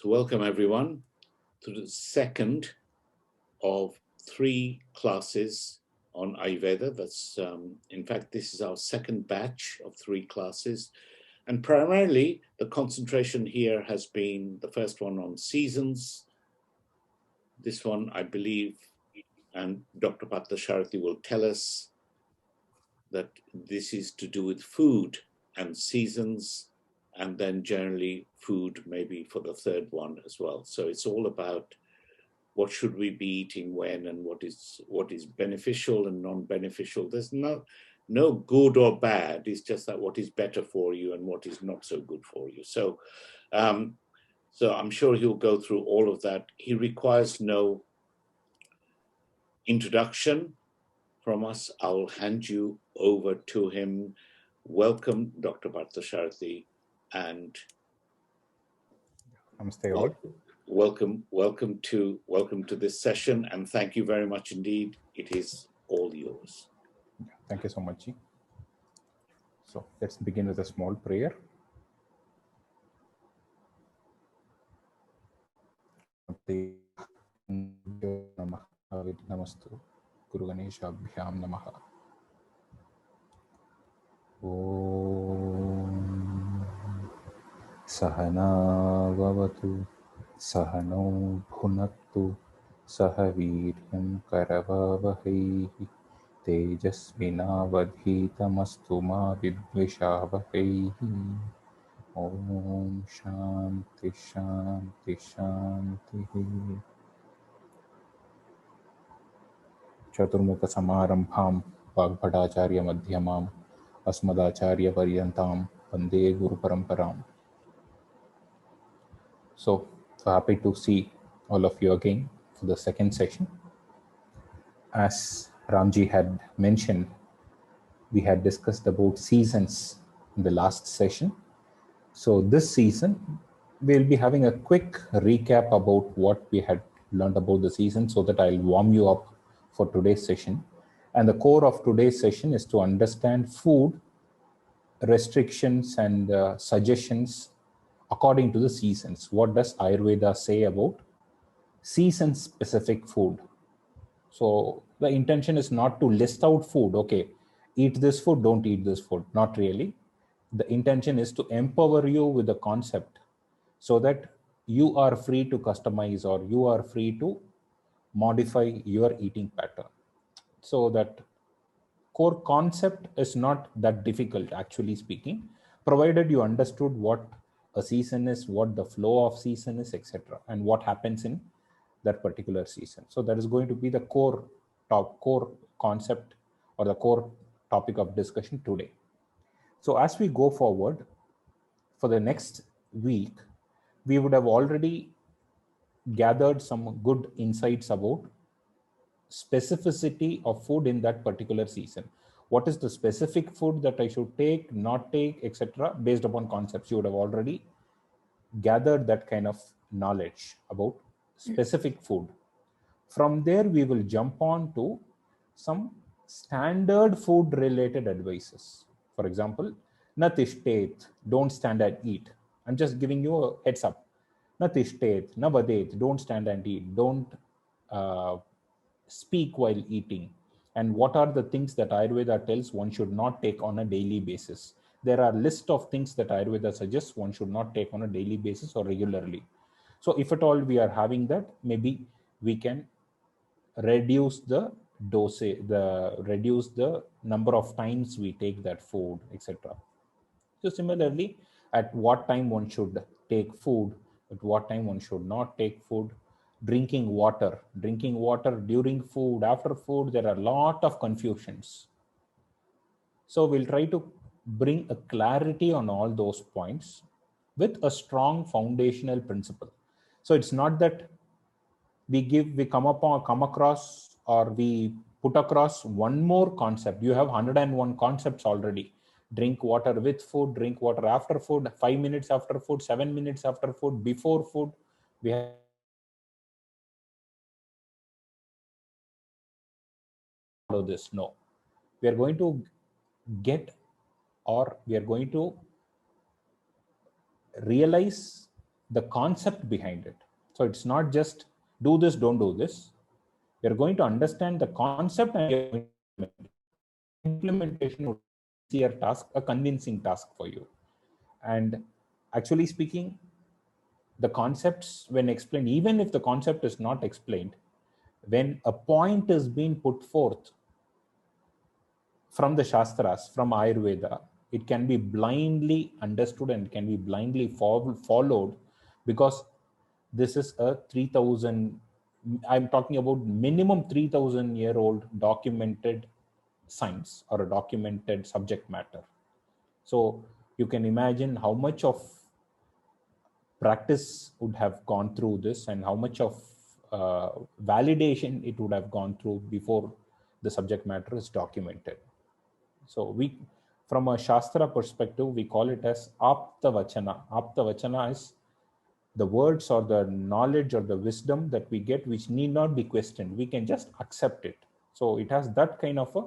So welcome everyone to the second of 3 classes on Ayurveda. In fact, this is our second batch of 3 classes. And primarily the concentration here has been the first one on seasons. This one, I believe, and Dr. Parthasarathy will tell us that this is to do with food and seasons, and then generally food maybe for the third one as well. So it's all about what should we be eating when, and what is beneficial and non-beneficial. There's no good or bad. It's just that what is better for you and what is not so good for you. So I'm sure he'll go through all of that. He requires no introduction from us. I'll hand you over to him. Welcome, Dr. Parthasarathy, and Namaste all. Welcome to this session, and thank you very much indeed. It is all yours. Thank you so much, Ji. So let's begin with a small prayer. Namastu Guru Ganeshabhyam Namaha. Om Sahana Vavatu Sahano Bhunaktu Sahaviryam Karavavahi Tejasvinavadhitamastu ma vidvishavahi. Om Shanti Shanti Shanti. Chaturmukha Samarambham Vagbhadacharya Madhyamam Asmadacharya Paryantam Vande Guru Paramparam. So happy to see all of you again for the second session. As Ramji had mentioned, we had discussed about seasons in the last session. So this season, we'll be having a quick recap about what we had learned about the season so that I'll warm you up for today's session. And the core of today's session is to understand food restrictions and suggestions according to the seasons. What does Ayurveda say about season-specific food? So the intention is not to list out food. Okay, eat this food, don't eat this food. Not really. The intention is to empower you with the concept so that you are free to customize or you are free to modify your eating pattern. So that core concept is not that difficult, actually speaking, provided you understood what a season is, what the flow of season is, etc., and what happens in that particular season. So that is going to be the core concept or the core topic of discussion today. So as we go forward for the next week, we would have already gathered some good insights about specificity of food in that particular season. What is the specific food that I should take, not take, etc., based upon concepts. You would have already gathered that kind of knowledge about specific food. From there, we will jump on to some standard food related advices. For example, na tishtet, don't stand and eat. I'm just giving you a heads up. Na tishtet, na vadet, don't stand and eat. Don't speak while eating. And what are the things that Ayurveda tells one should not take on a daily basis? There are list of things that Ayurveda suggests one should not take on a daily basis or regularly. So if at all we are having that, maybe we can reduce the dosage, reduce the number of times we take that food, etc. So similarly, at what time one should take food, at what time one should not take food. Drinking water during food, after food, there are a lot of confusions. So we'll try to bring a clarity on all those points with a strong foundational principle. So it's not that we come across or we put across one more concept. You have 101 concepts already. Drink water with food, drink water after food, 5 minutes after food, 7 minutes after food, before food. We have follow this. No, we are going to we are going to realize the concept behind it. So it's not just do this, don't do this. You're going to understand the concept and you're going to implement it. Implementation would be easier task, a convincing task for you. And actually speaking, the concepts when explained, even if the concept is not explained, when a point is being put forth from the Shastras, from Ayurveda, it can be blindly understood and can be blindly followed, because this is a 3000, I'm talking about minimum 3000-year-old documented science or a documented subject matter. So you can imagine how much of practice would have gone through this and how much of validation it would have gone through before the subject matter is documented. So we, from a Shastra perspective, we call it as Apta Vachana. Apta Vachana is the words or the knowledge or the wisdom that we get, which need not be questioned. We can just accept it. So it has that kind of a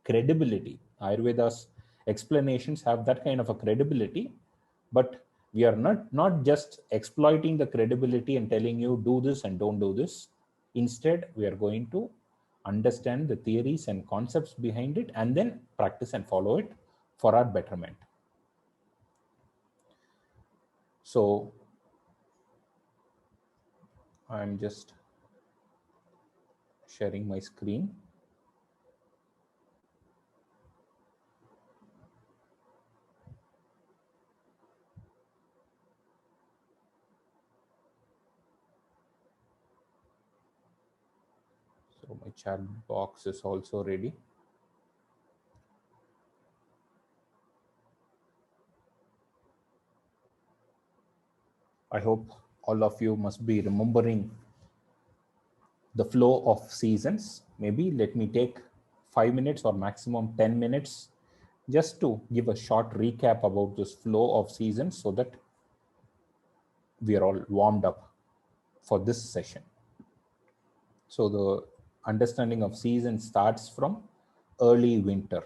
credibility. Ayurveda's explanations have that kind of a credibility, but we are not just exploiting the credibility and telling you do this and don't do this. Instead, we are going to understand the theories and concepts behind it and then practice and follow it for our betterment. So I'm just sharing my screen. So my chat box is also ready. I hope all of you must be remembering the flow of seasons. Maybe let me take 5 minutes or maximum 10 minutes just to give a short recap about this flow of seasons so that we are all warmed up for this session. So the understanding of season starts from early winter.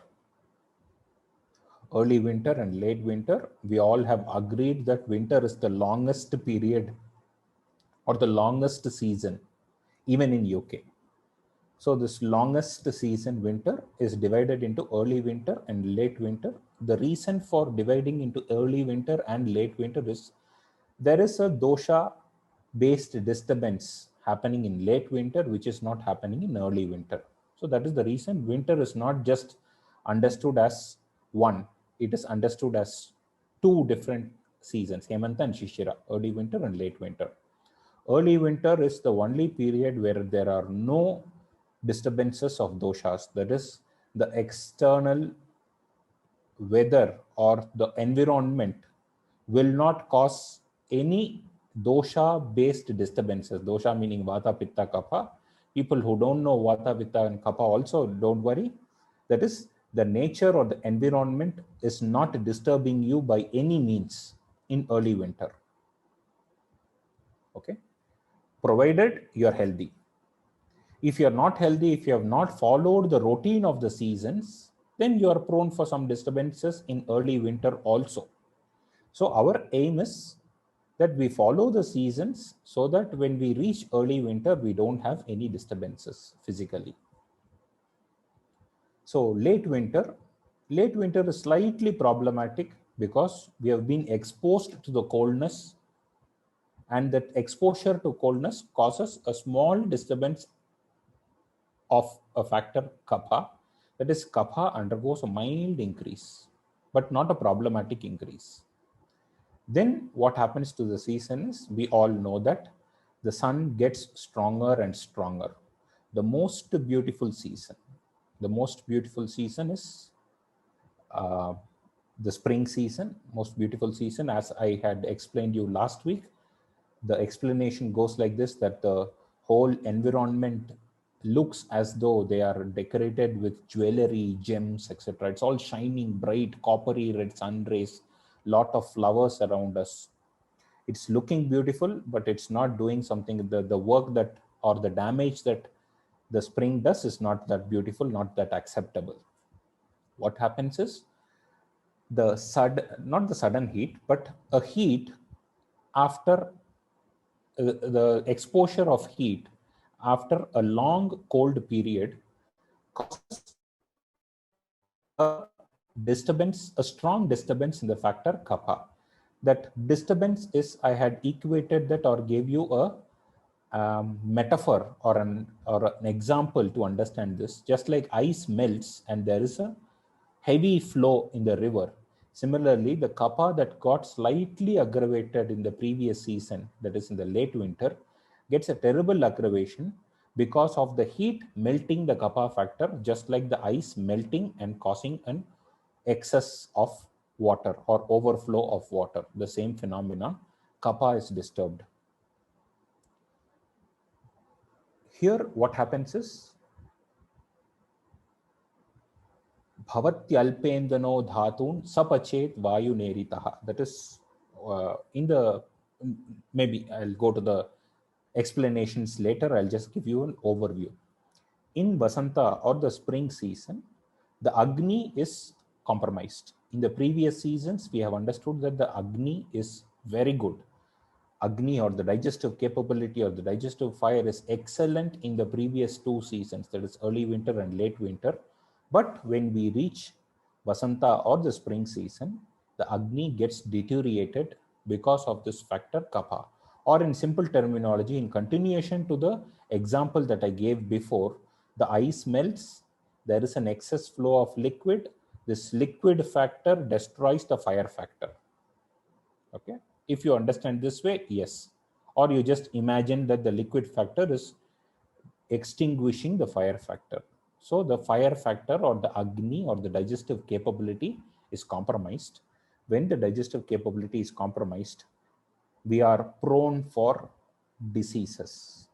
Early winter and late winter, we all have agreed that winter is the longest period or the longest season, even in UK. So this longest season, winter, is divided into early winter and late winter. The reason for dividing into early winter and late winter is there is a dosha-based disturbance happening in late winter, which is not happening in early winter. So that is the reason winter is not just understood as one. It is understood as two different seasons, Hemanta and Shishira, early winter and late winter. Early winter is the only period where there are no disturbances of doshas. That is, the external weather or the environment will not cause any dosha-based disturbances. Dosha meaning Vata, Pitta, Kapha. People who don't know Vata, Pitta, and Kapha also don't worry. That is, the nature or the environment is not disturbing you by any means in early winter. Okay, provided you are healthy. If you are not healthy, if you have not followed the routine of the seasons, then you are prone for some disturbances in early winter also. So our aim is that we follow the seasons so that when we reach early winter, we don't have any disturbances physically. So late winter is slightly problematic because we have been exposed to the coldness, and that exposure to coldness causes a small disturbance of a factor kapha. That is, kapha undergoes a mild increase, but not a problematic increase. Then what happens to the season is, we all know that the sun gets stronger and stronger. The most beautiful season is the spring season, most beautiful season. As I had explained you last week, the explanation goes like this, that the whole environment looks as though they are decorated with jewelry, gems, etc. It's all shining bright, coppery red sun rays, lot of flowers around us. It's looking beautiful, but it's not doing something. The work that, or the damage that the spring does is not that beautiful, not that acceptable. What happens is, not the sudden heat, but a heat after the exposure of heat after a long cold period causes a disturbance, a strong disturbance in the factor kapha. That disturbance is, I had equated that or gave you a metaphor or an example to understand this. Just like ice melts and there is a heavy flow in the river, similarly the kapha that got slightly aggravated in the previous season, that is in the late winter, gets a terrible aggravation because of the heat melting the kapha factor, just like the ice melting and causing an excess of water or overflow of water. The same phenomenon, kapha is disturbed. Here what happens is bhavatyalpendano dhatun sapachet vayu neritaha. That is in the, maybe I'll go to the explanations later. I'll just give you an overview. In Vasanta or the spring season, the Agni is compromised. In the previous seasons, we have understood that the Agni is very good. Agni or the digestive capability or the digestive fire is excellent in the previous two seasons, that is early winter and late winter. But when we reach Vasanta or the spring season, the Agni gets deteriorated because of this factor kapha. Or in simple terminology, in continuation to the example that I gave before, the ice melts, there is an excess flow of liquid. This liquid factor destroys the fire factor. Okay. If you understand this way, yes. Or you just imagine that the liquid factor is extinguishing the fire factor. So the fire factor or the Agni or the digestive capability is compromised. When the digestive capability is compromised, we are prone for diseases.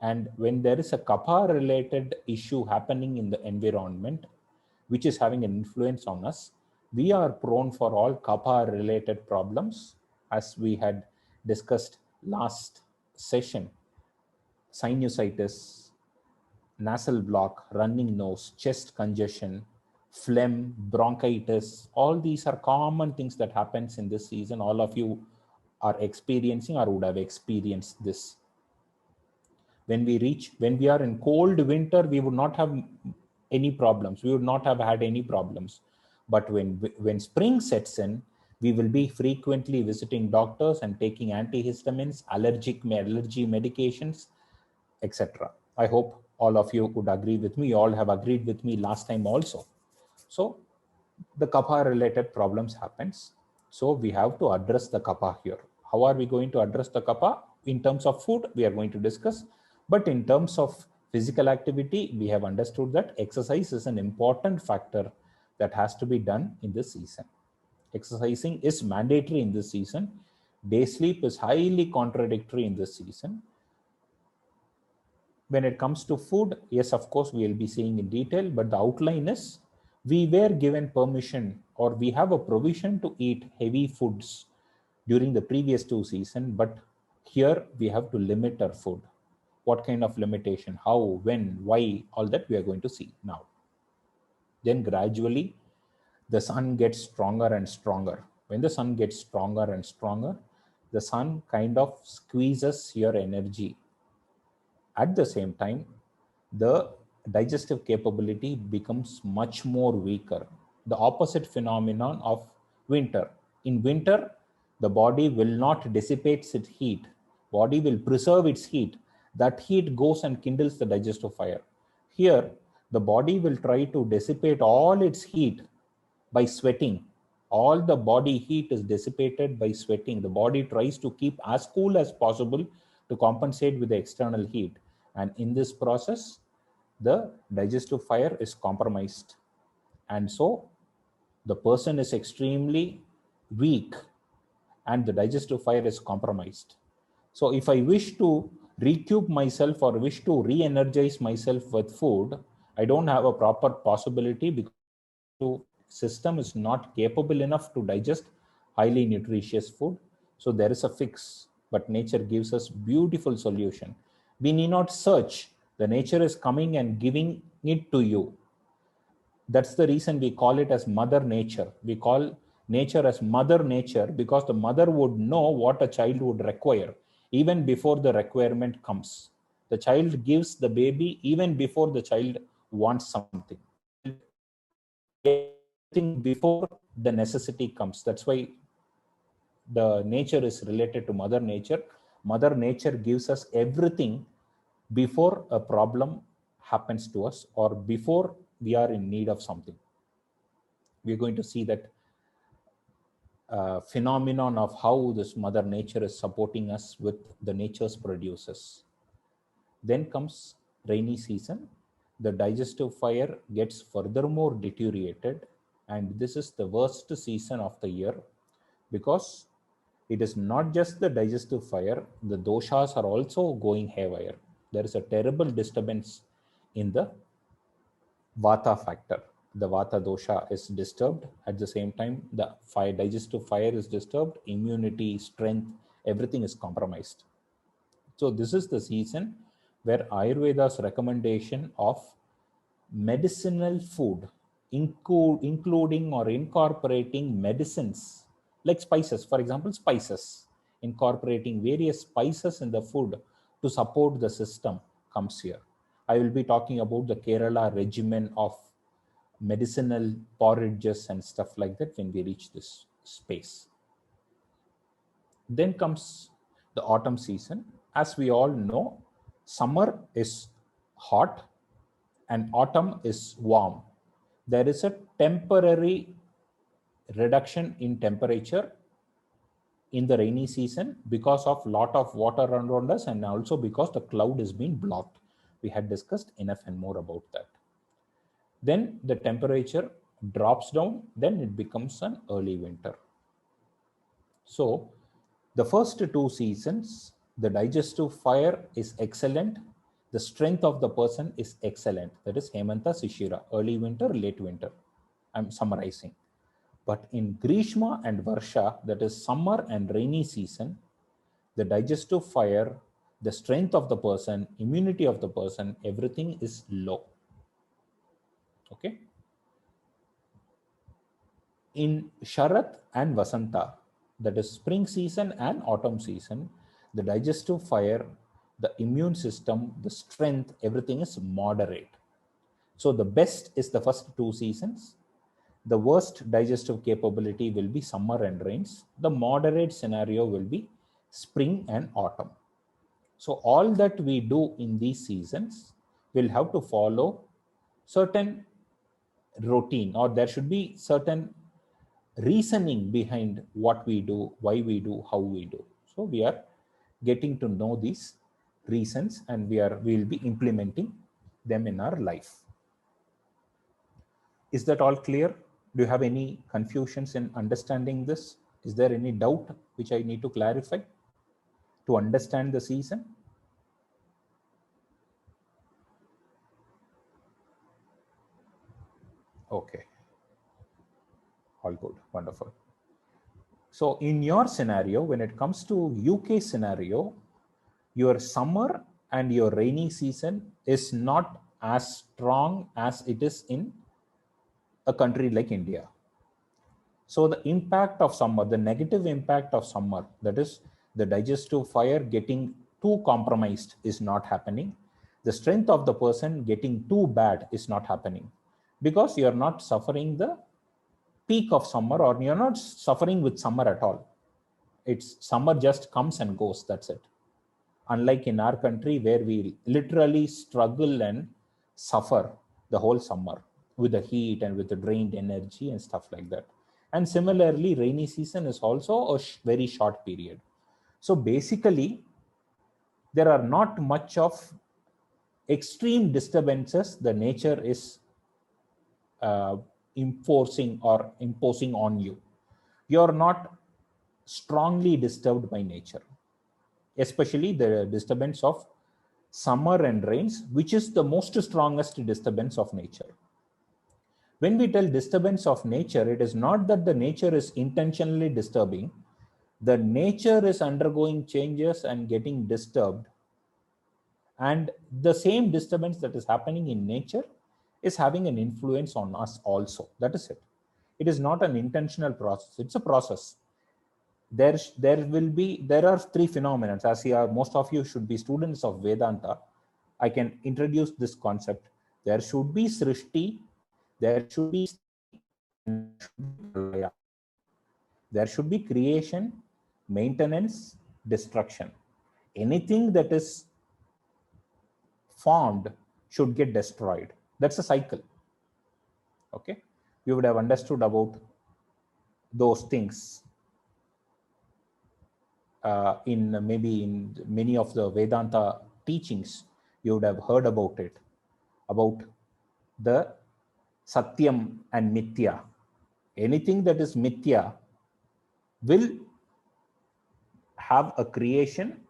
And when there is a kapha related issue happening in the environment, which is having an influence on us, we are prone for all kapha related problems, as we had discussed last session. Sinusitis, nasal block, running nose, chest congestion, phlegm, bronchitis, all these are common things that happens in this season. All of you are experiencing or would have experienced this. When we are in cold winter, we would not have any problems. We would not have had any problems. But when spring sets in, we will be frequently visiting doctors and taking antihistamines, allergy medications, etc. I hope all of you would agree with me. You all have agreed with me last time also. So the kapha related problems happens. So we have to address the kapha here. How are we going to address the kapha? In terms of food, we are going to discuss. But in terms of physical activity, we have understood that exercise is an important factor that has to be done in this season. Exercising is mandatory in this season. Day sleep is highly contradictory in this season. When it comes to food, yes, of course, we will be seeing in detail, but the outline is we were given permission or we have a provision to eat heavy foods during the previous two seasons, but here we have to limit our food. What kind of limitation, how, when, why, all that we are going to see now. Then gradually the sun gets stronger and stronger. When the sun gets stronger and stronger, the sun kind of squeezes your energy. At the same time, the digestive capability becomes much more weaker. The opposite phenomenon of winter. In winter, the body will not dissipate its heat. Body will preserve its heat. That heat goes and kindles the digestive fire. Here, the body will try to dissipate all its heat by sweating. All the body heat is dissipated by sweating. The body tries to keep as cool as possible to compensate with the external heat. And in this process, the digestive fire is compromised. And so the person is extremely weak and the digestive fire is compromised. So if I wish to recoup myself or wish to re-energize myself with food, I don't have a proper possibility because the system is not capable enough to digest highly nutritious food. So there is a fix, but nature gives us beautiful solution. We need not search. The nature is coming and giving it to you. That's the reason we call it as Mother Nature. We call nature as mother nature, because the mother would know what a child would require even before the requirement comes. The child gives the baby even before the child wants something. Everything before the necessity comes. That's why the nature is related to mother nature. Mother nature gives us everything before a problem happens to us or before we are in need of something. We're going to see that phenomenon of how this mother nature is supporting us with the nature's produces. Then comes rainy season. The digestive fire gets furthermore deteriorated, and this is the worst season of the year because it is not just the digestive fire, the doshas are also going haywire. There is a terrible disturbance in the vata factor. The vata dosha is disturbed. At the same time, the digestive fire is disturbed, immunity, strength, everything is compromised. So this is the season where Ayurveda's recommendation of medicinal food, including or incorporating medicines like spices, for example, spices, incorporating various spices in the food to support the system comes here. I will be talking about the Kerala regimen of medicinal porridges and stuff like that when we reach this space. Then comes the autumn season. As we all know, summer is hot and autumn is warm. There is a temporary reduction in temperature in the rainy season because of lot of water around us and also because the cloud is being blocked. We had discussed enough and more about that. Then the temperature drops down, then it becomes an early winter. So the first two seasons, the digestive fire is excellent. The strength of the person is excellent. That is Hemanta Shishira, early winter, late winter. I'm summarizing. But in Grishma and Varsha, that is summer and rainy season, the digestive fire, the strength of the person, immunity of the person, everything is low. Okay. In Sharat and Vasanta, that is spring season and autumn season, the digestive fire, the immune system, the strength, everything is moderate. So the best is the first two seasons. The worst digestive capability will be summer and rains. The moderate scenario will be spring and autumn. So all that we do in these seasons will have to follow certain routine, or there should be certain reasoning behind what we do, why we do, how we do. So we are getting to know these reasons and we will be implementing them in our life. Is that all clear? Do you have any confusions in understanding this? Is there any doubt which I need to clarify to understand the season? Okay. All good. Wonderful. So in your scenario, when it comes to UK scenario, your summer and your rainy season is not as strong as it is in a country like India. So the impact of summer, the negative impact of summer, that is the digestive fire getting too compromised is not happening. The strength of the person getting too bad is not happening because you're not suffering the peak of summer or you're not suffering with summer at all. It's summer just comes and goes, that's it. Unlike in our country where we literally struggle and suffer the whole summer with the heat and with the drained energy and stuff like that. And similarly, rainy season is also a very short period. So basically, there are not much of extreme disturbances the nature is imposing on you. You're not strongly disturbed by nature, especially the disturbance of summer and rains, which is the most strongest disturbance of nature. When we tell disturbance of nature, it is not that the nature is intentionally disturbing. The nature is undergoing changes and getting disturbed. And the same disturbance that is happening in nature is having an influence on us also. That is it. It is not an intentional process. It's a process. There are three phenomena. As you are, most of you should be students of Vedanta, I can introduce this concept. There should be Srishti, there should be Pralaya. There should be creation, maintenance, destruction. Anything that is formed should get destroyed. That's a cycle. Okay, you would have understood about those things in maybe in many of the Vedanta teachings. You would have heard about it, about the Satyam and Mithya. Anything that is Mithya will have a creation,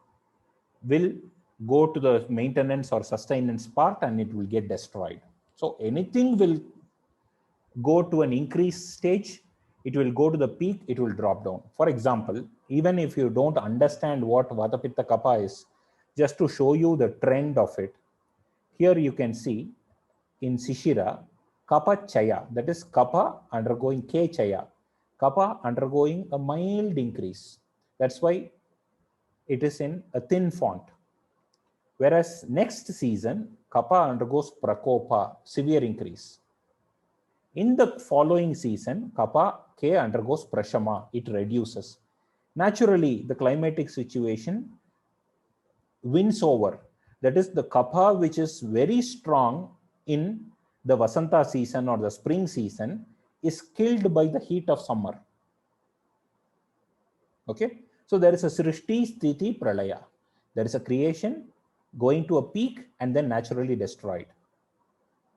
will go to the maintenance or sustenance part, and it will get destroyed. So anything will go to an increased stage, it will go to the peak, it will drop down. For example, even if you don't understand what Vata Pitta Kapha is, just to show you the trend of it, here you can see in Shishira, Kapha Chaya, that is Kapha undergoing K Chaya, Kapha undergoing a mild increase. That's why it is in a thin font. Whereas next season, Kapha undergoes Prakopa, severe increase. In the following season, Kapha K undergoes Prashama, it reduces. Naturally, the climatic situation wins over. That is, the Kapha which is very strong in the Vasanta season or the spring season is killed by the heat of summer. Okay, so there is a Srishti, Sthiti, Pralaya. There is a creation going to a peak and then naturally destroyed.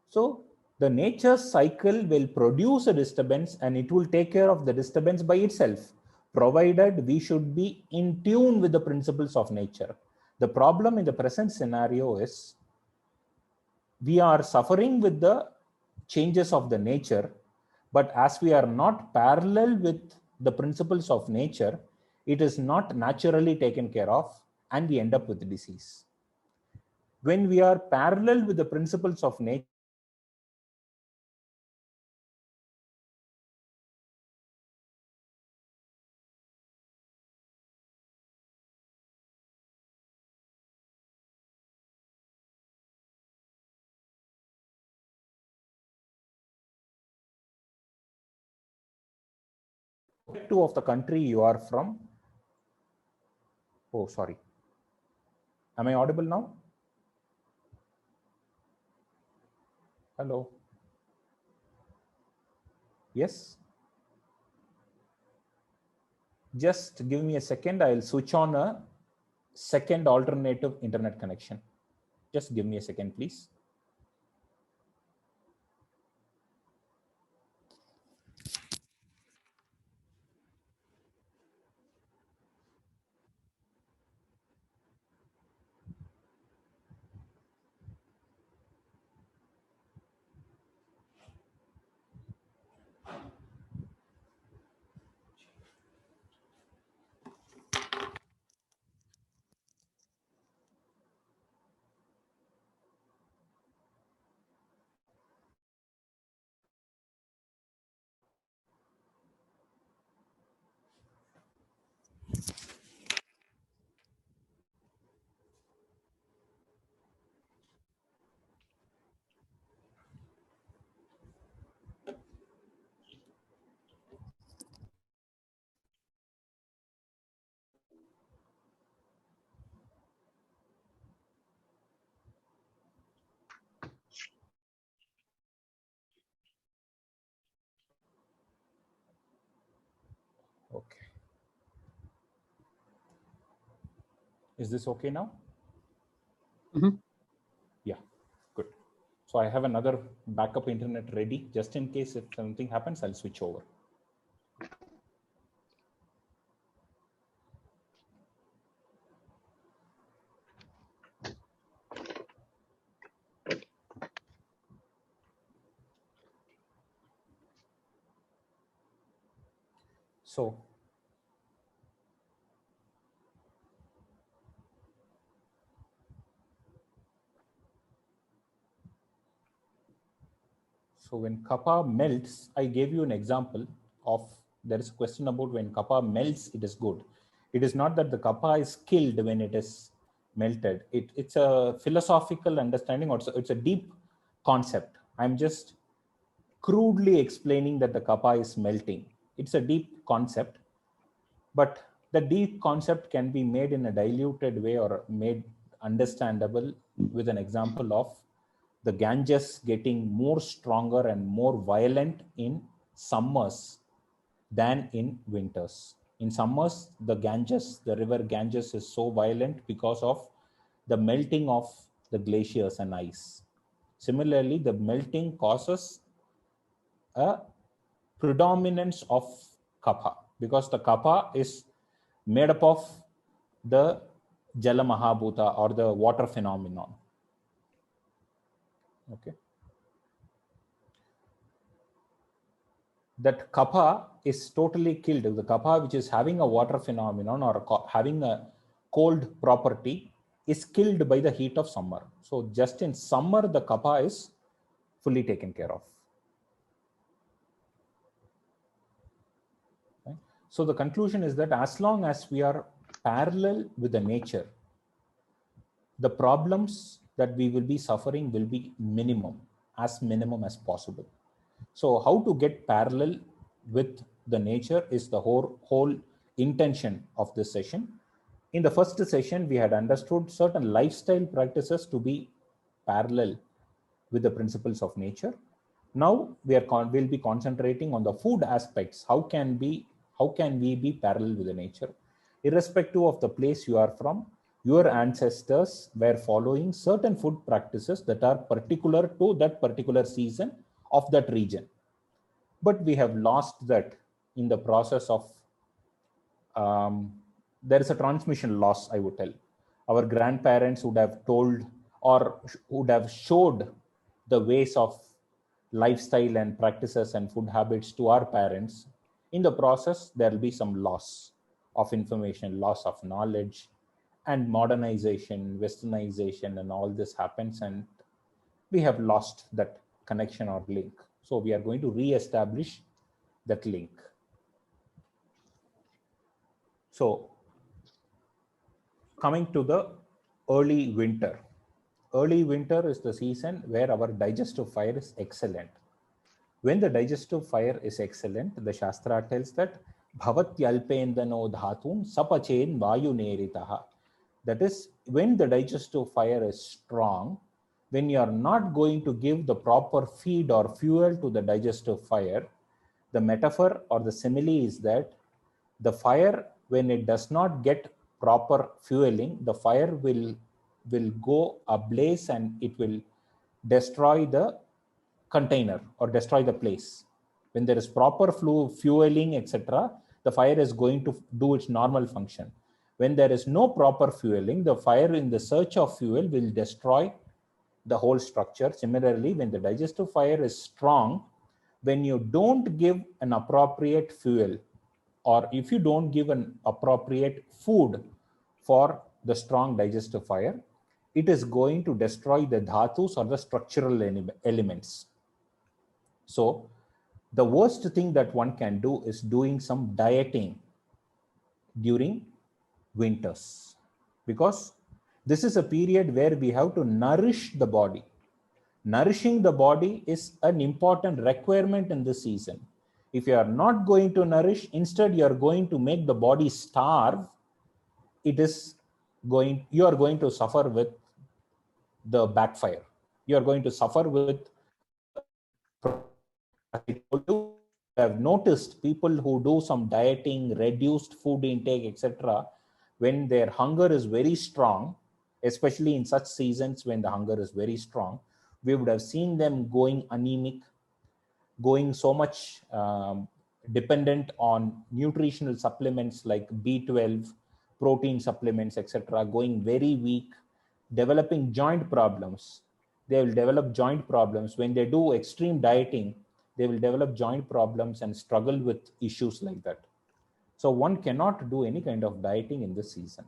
So the nature cycle will produce a disturbance and it will take care of the disturbance by itself, provided we should be in tune with the principles of nature. The problem in the present scenario is we are suffering with the changes of the nature, but as we are not parallel with the principles of nature, it is not naturally taken care of and we end up with disease. When we are parallel with the principles of nature, of the country you are from. Oh, sorry. Am I audible now? Hello. Yes. Just give me a second. I'll switch on a second alternative internet connection. Just give me a second, please. Okay. Is this okay now? Mm-hmm. Yeah, good. So I have another backup internet ready just in case if something happens, I'll switch over. So So when kappa melts, I gave you an example of, there is a question about when kappa melts, it is good. It is not that the kappa is killed when it is melted. It's a philosophical understanding, or it's a deep concept. I'm just crudely explaining that the kappa is melting. It's a deep concept, but the deep concept can be made in a diluted way or made understandable with an example of the Ganges getting more stronger and more violent in summers than in winters. In summers, the Ganges, the river Ganges is so violent because of the melting of the glaciers and ice. Similarly, the melting causes a predominance of kapha because the kapha is made up of the Jala Mahabhuta or the water phenomenon. Okay. That kapha is totally killed. The kapha, which is having a water phenomenon or having a cold property, is killed by the heat of summer. So just in summer, the kapha is fully taken care of. Okay. So the conclusion is that as long as we are parallel with the nature, the problems that we will be suffering will be minimum as possible. So how to get parallel with the nature is the whole intention of this session. In the first session, we had understood certain lifestyle practices to be parallel with the principles of nature. Now we'll be concentrating on the food aspects. How can we be parallel with the nature? Irrespective of the place you are from, your ancestors were following certain food practices that are particular to that particular season of that region. But we have lost that in the process of, there is a transmission loss, I would tell. Our grandparents would have told or would have showed the ways of lifestyle and practices and food habits to our parents. In the process, there will be some loss of information, loss of knowledge, and modernization, westernization, and all this happens, and we have lost that connection or link. So we are going to re-establish that link. So coming to the early winter. Early winter is the season where our digestive fire is excellent. When the digestive fire is excellent, the Shastra tells that Bhavatyalpendano dhatun sapachen vayu neritaha. That is, when the digestive fire is strong, when you are not going to give the proper feed or fuel to the digestive fire, the metaphor or the simile is that the fire, when it does not get proper fueling, the fire will go ablaze and it will destroy the container or destroy the place. When there is proper fueling, etc., the fire is going to do its normal function. When there is no proper fueling, the fire in the search of fuel will destroy the whole structure. Similarly, when the digestive fire is strong, when you don't give an appropriate fuel, or if you don't give an appropriate food for the strong digestive fire, it is going to destroy the dhatus or the structural elements. So the worst thing that one can do is doing some dieting during winters, because this is a period where we have to nourish the body. Nourishing the body is an important requirement in this season. If you are not going to nourish, instead you are going to make the body starve, you are going to suffer with the backfire. You are going to suffer with, I told you, I have noticed people who do some dieting, reduced food intake, etc., when their hunger is very strong, especially in such seasons when the hunger is very strong, we would have seen them going anemic, going so much dependent on nutritional supplements like B12, protein supplements, etc., going very weak, developing joint problems. They will develop joint problems. When they do extreme dieting, they will develop joint problems and struggle with issues like that. So one cannot do any kind of dieting in this season.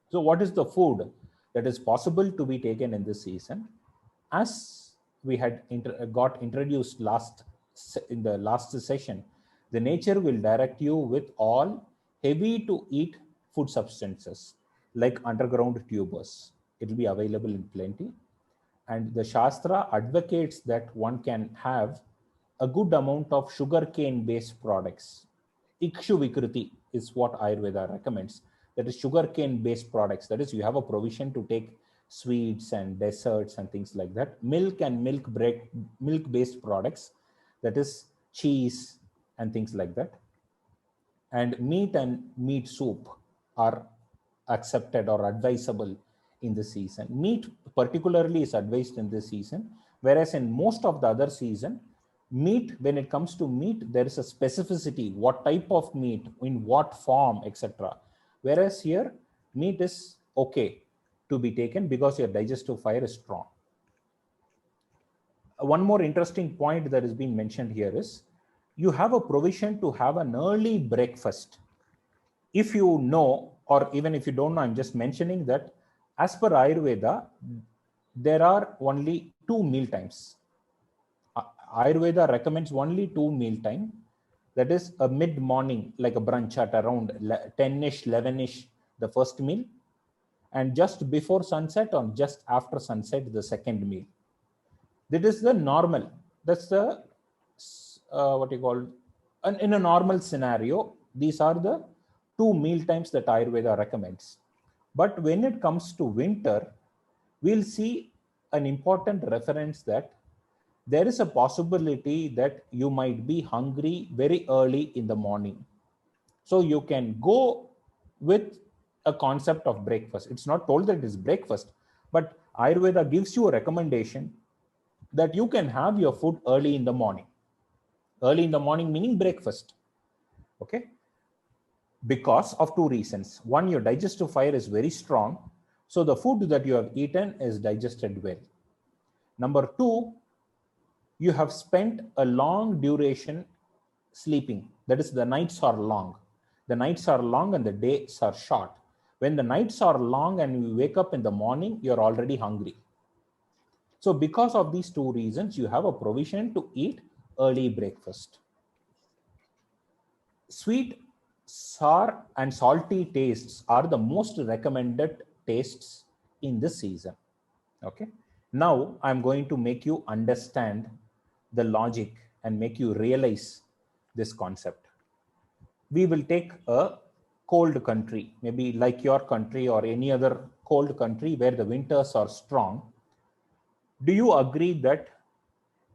So what is the food that is possible to be taken in this season? As we had got introduced in the last session, the nature will direct you with all heavy to eat food substances like underground tubers. It will be available in plenty. And the Shastra advocates that one can have a good amount of sugarcane based products. Ikshu Vikriti is what Ayurveda recommends. That is sugarcane based products. That is, you have a provision to take sweets and desserts and things like that. Milk and milk based products. That is cheese and things like that. And meat and meat soup are accepted or advisable in the season. Meat particularly is advised in this season, whereas in most of the other season, meat, when it comes to meat, there is a specificity, what type of meat, in what form, etc. Whereas here, meat is okay to be taken because your digestive fire is strong. One more interesting point that has been mentioned here is, you have a provision to have an early breakfast. If you know, or even if you don't know, I'm just mentioning that as per Ayurveda, there are only 2 meal times. Ayurveda recommends only 2 meal time. That is a mid-morning, like a brunch at around 10-ish, 11-ish, the first meal. And just before sunset or just after sunset, the second meal. That is the normal. That's the, what you call, in a normal scenario, these are the 2 meal times that Ayurveda recommends. But when it comes to winter, we'll see an important reference that there is a possibility that you might be hungry very early in the morning. So you can go with a concept of breakfast. It's not told that it is breakfast, but Ayurveda gives you a recommendation that you can have your food early in the morning. Early in the morning meaning breakfast. Okay. Because of 2 reasons. One, your digestive fire is very strong. So the food that you have eaten is digested well. Number 2, you have spent a long duration sleeping. That is, the nights are long. The nights are long and the days are short. When the nights are long and you wake up in the morning, you're already hungry. So because of these 2 reasons, you have a provision to eat early breakfast. Sweet, sour, and salty tastes are the most recommended tastes in this season. Okay. Now I'm going to make you understand the logic and make you realize this concept. We will take a cold country, maybe like your country or any other cold country where the winters are strong. Do you agree that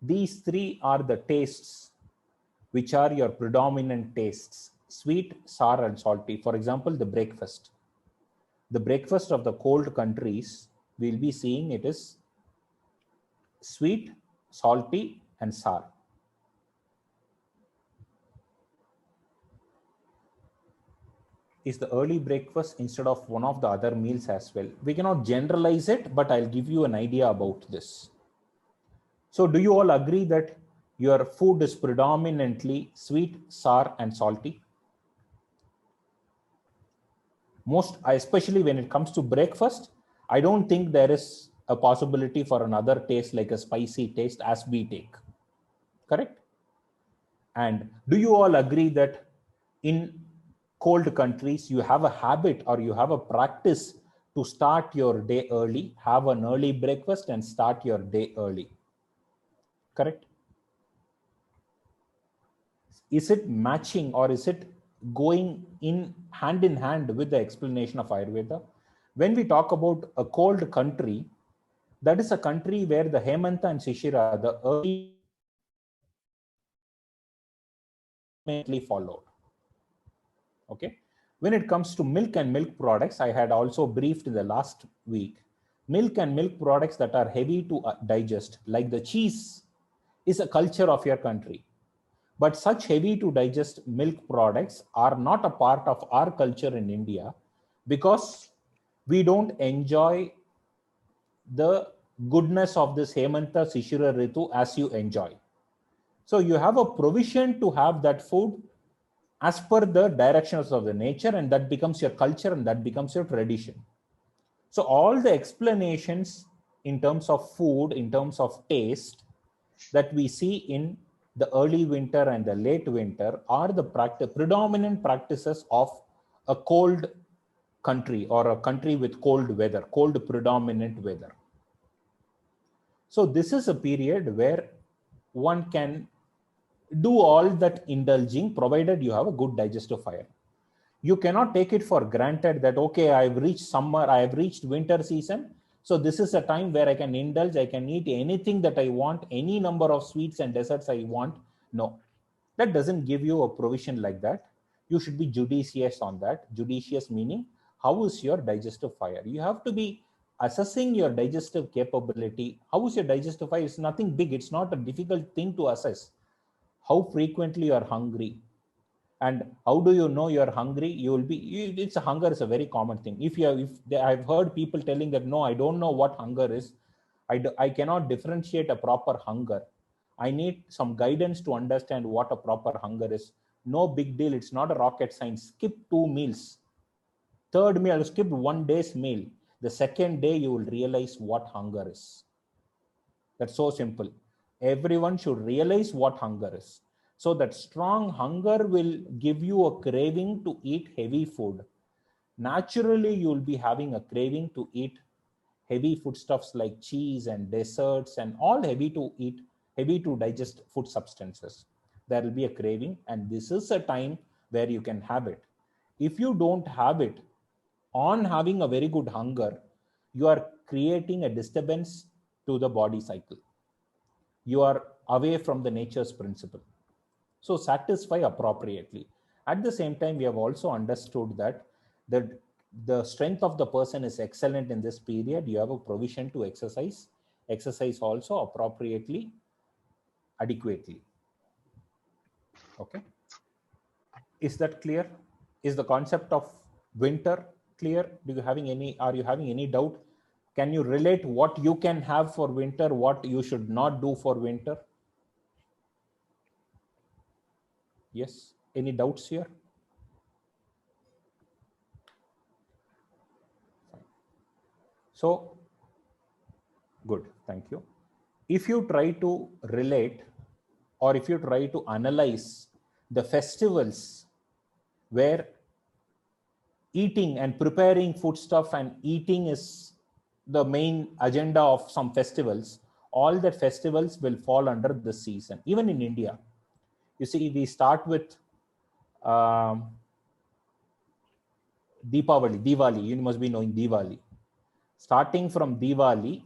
these 3 are the tastes which are your predominant tastes? Sweet, sour, and salty. For example, the breakfast. The breakfast of the cold countries, we'll be seeing it is sweet, salty, and sour. Is the early breakfast instead of one of the other meals as well. We cannot generalize it, but I'll give you an idea about this. So do you all agree that your food is predominantly sweet, sour, and salty? Most, especially when it comes to breakfast, I don't think there is a possibility for another taste like a spicy taste as we take. Correct? And do you all agree that in cold countries, you have a habit or you have a practice to start your day early, have an early breakfast and start your day early? Correct? Is it matching or is it going in hand with the explanation of Ayurveda? When we talk about a cold country, that is a country where the Hemanta and Shishira, the early followed. Okay. When it comes to milk and milk products, I had also briefed in the last week, milk and milk products that are heavy to digest, like the cheese, is a culture of your country. But such heavy to digest milk products are not a part of our culture in India because we don't enjoy the goodness of this Hemanta Shishira Ritu as you enjoy. So you have a provision to have that food as per the directions of the nature, and that becomes your culture and that becomes your tradition. So all the explanations in terms of food, in terms of taste, that we see in the early winter and the late winter are the predominant practices of a cold country or a country with cold weather, cold predominant weather. So this is a period where one can do all that indulging provided you have a good digestive fire. You cannot take it for granted that, okay, I've reached summer, I have reached winter season. So this is a time where I can indulge, I can eat anything that I want, any number of sweets and desserts I want. No, that doesn't give you a provision like that. You should be judicious on that. Judicious meaning, how is your digestive fire? You have to be assessing your digestive capability. How is your digestive fire? It's nothing big. It's not a difficult thing to assess. How frequently you are hungry. And how do you know you're hungry? You will be, it's a hunger is a very common thing. I've heard people telling that, no, I don't know what hunger is. I cannot differentiate a proper hunger. I need some guidance to understand what a proper hunger is. No big deal. It's not a rocket science. Skip 2 meals. Third meal, skip 1 day's meal. The second day, you will realize what hunger is. That's so simple. Everyone should realize what hunger is. So that strong hunger will give you a craving to eat heavy food. Naturally, you will be having a craving to eat heavy foodstuffs like cheese and desserts and all heavy to eat, heavy to digest food substances. There will be a craving, and this is a time where you can have it. If you don't have it, on having a very good hunger, you are creating a disturbance to the body cycle. You are away from the nature's principle. So satisfy appropriately. At the same time, we have also understood that the strength of the person is excellent in this period. You have a provision to exercise also appropriately, adequately. Okay. Is that clear? Is the concept of winter clear? Are you having any doubt? Can you relate what you can have for winter, what you should not do for winter? Yes. Any doubts here? So, good. Thank you. If you try to relate or if you try to analyze the festivals where eating and preparing foodstuff and eating is the main agenda of some festivals, all the festivals will fall under this season. Even in India, you see, we start with Diwali. You must be knowing Diwali. Starting from Diwali,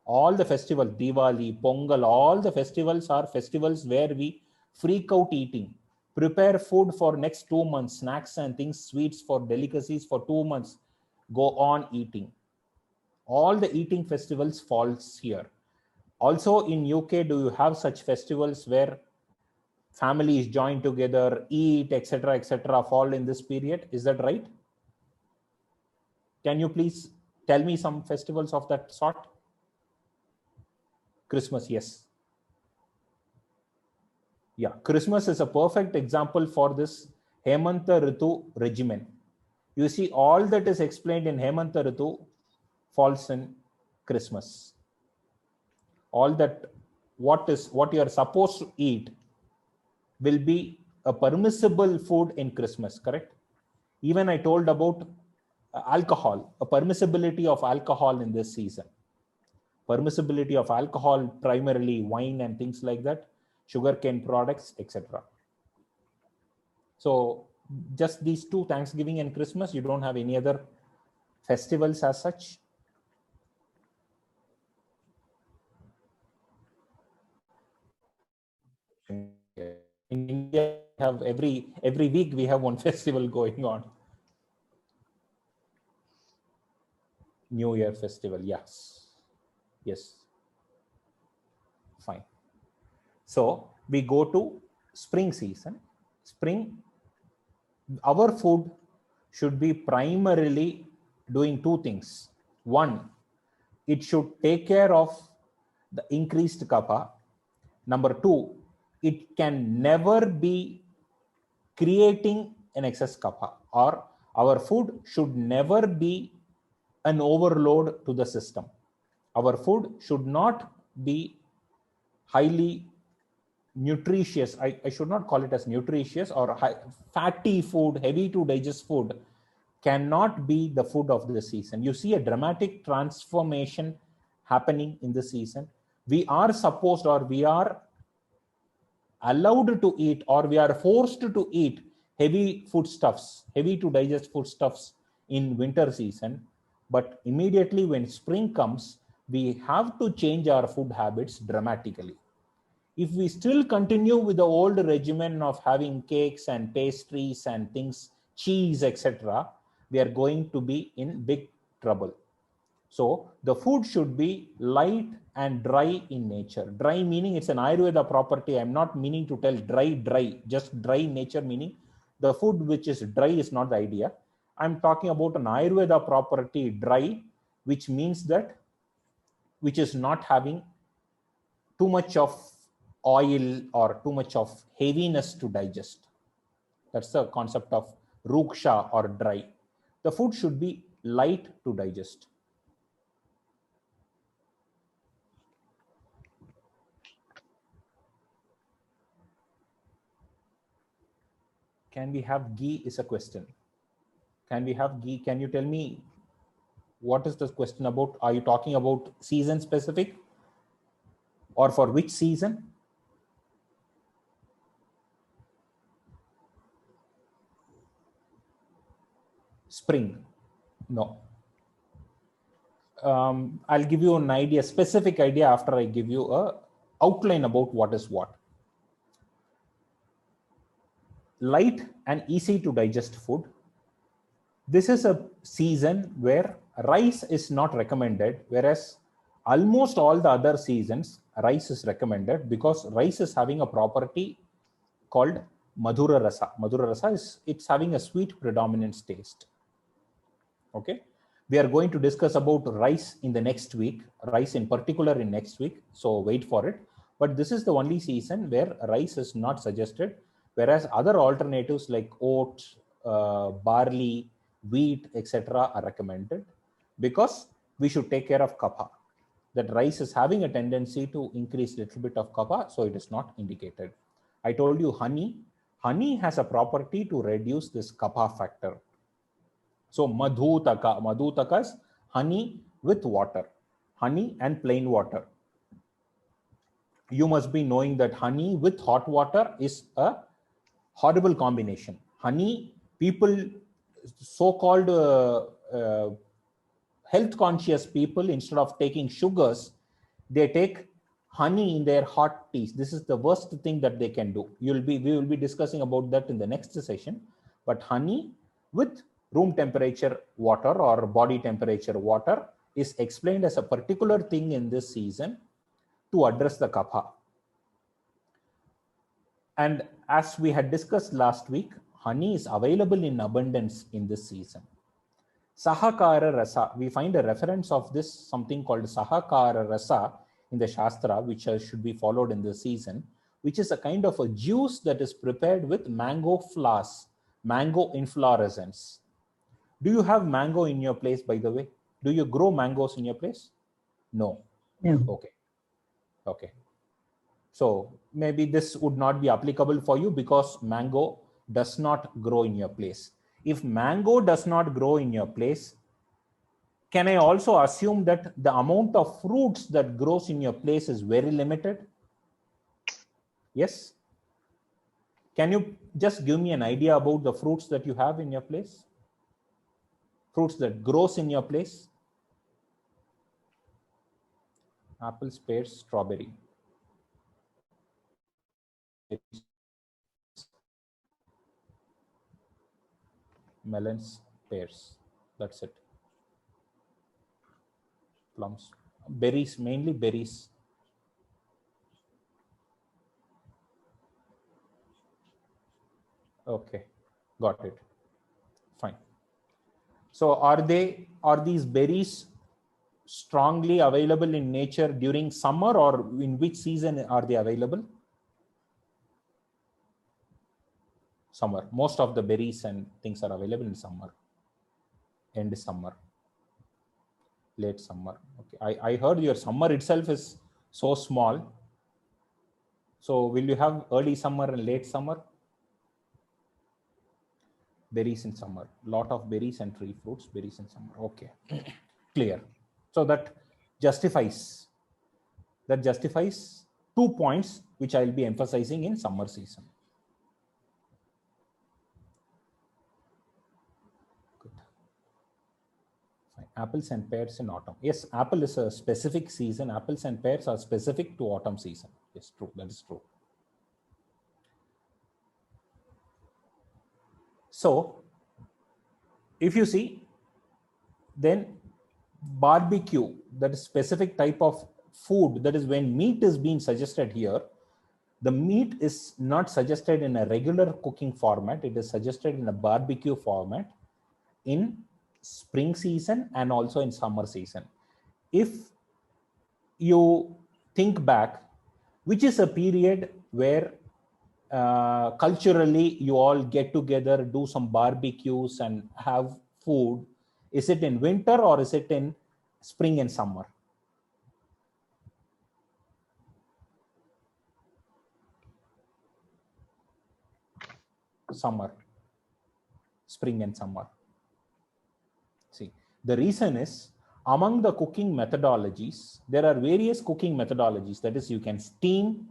all the festivals, Diwali, Pongal, all the festivals are festivals where we freak out eating, prepare food for next 2 months, snacks and things, sweets for delicacies for 2 months, go on eating. All the eating festivals falls here. Also in UK, do you have such festivals where families join together, eat, etc., fall in this period? Is that right? Can you please tell me some festivals of that sort? Christmas, yes. Yeah, Christmas is a perfect example for this Hemanta Ritu regimen. You see, all that is explained in Hemanta Ritu falls in Christmas. All that what you are supposed to eat will be a permissible food in Christmas, correct? Even I told about alcohol, a permissibility of alcohol in this season. Permissibility of alcohol, primarily wine and things like that, sugarcane products, etc. So just these two, Thanksgiving and Christmas, you don't have any other festivals as such? In India, have every week we have one festival going on. New Year festival, yes. Fine. So we go to spring season. Spring, our food should be primarily doing two things. One, it should take care of the increased kapha. Number two, it can never be creating an excess kapha, or our food should never be an overload to the system. Our food should not be highly nutritious, I should not call it as nutritious, or fatty food, heavy to digest food cannot be the food of the season. You see a dramatic transformation happening in the season. We are supposed, or we are allowed to eat, or we are forced to eat heavy foodstuffs, heavy to digest foodstuffs in winter season. But immediately when spring comes, we have to change our food habits dramatically. If we still continue with the old regimen of having cakes and pastries and things, cheese, etc., we are going to be in big trouble. So the food should be light and dry in nature. Dry meaning it's an Ayurveda property. I'm not meaning to tell dry, just dry in nature, meaning the food which is dry is not the idea. I'm talking about an Ayurveda property dry, which means that which is not having too much of oil or too much of heaviness to digest. That's the concept of ruksha or dry. The food should be light to digest. Can we have ghee is a question. Can we have ghee? Can you tell me what is this question about? Are you talking about season specific or for which season? Spring. No. I'll give you an idea, specific idea after I give you a outline about what is what. Light and easy to digest food. This is a season where rice is not recommended, whereas almost all the other seasons, rice is recommended because rice is having a property called Madhura Rasa. Madhura Rasa is, it's having a sweet predominance taste. Okay. We are going to discuss about rice in the next week, rice in particular in next week. So wait for it. But this is the only season where rice is not suggested, whereas other alternatives like oats, barley, wheat, etc. are recommended because we should take care of kapha. That rice is having a tendency to increase a little bit of kapha, so it is not indicated. I told you honey. Honey has a property to reduce this kapha factor. So madhutaka is honey with water, honey and plain water. You must be knowing that honey with hot water is a horrible combination. Honey, people, so-called health conscious people, instead of taking sugars, they take honey in their hot teas. This is the worst thing that they can do. We will be discussing about that in the next session. But honey with room temperature water or body temperature water is explained as a particular thing in this season to address the kapha. And as we had discussed last week, honey is available in abundance in this season. Sahakara Rasa, we find a reference of this, something called Sahakara Rasa in the Shastra, which should be followed in this season, which is a kind of a juice that is prepared with mango flowers, mango inflorescence. Do you have mango in your place, by the way? Do you grow mangoes in your place? No. Yeah. Okay. Okay. So maybe this would not be applicable for you because mango does not grow in your place. If mango does not grow in your place, can I also assume that the amount of fruits that grows in your place is very limited? Yes. Can you just give me an idea about the fruits that you have in your place? Fruits that grows in your place? Apples, pears, strawberry. Melons, pears. That's it. Plums, berries, mainly berries. Okay, got it. Fine. So are these berries strongly available in nature during summer, or in which season are they available? Summer. Most of the berries and things are available in summer. End summer. Late summer. Okay. I heard your summer itself is so small. So will you have early summer and late summer? Berries in summer, lot of berries and tree fruits, berries in summer. Okay, clear. So that justifies 2 points which I'll be emphasizing in summer season. Good. Fine. Apples and pears in autumn. Yes, apple is a specific season. Apples and pears are specific to autumn season. Yes, true. That is true. So if you see, then barbecue, that is specific type of food, that is when meat is being suggested here, the meat is not suggested in a regular cooking format. It is suggested in a barbecue format in spring season and also in summer season. If you think back, which is a period where culturally you all get together, do some barbecues and have food, is it in winter or is it in spring and summer? Summer, spring and summer. See, the reason is among the cooking methodologies, there are various cooking methodologies. That is, you can steam,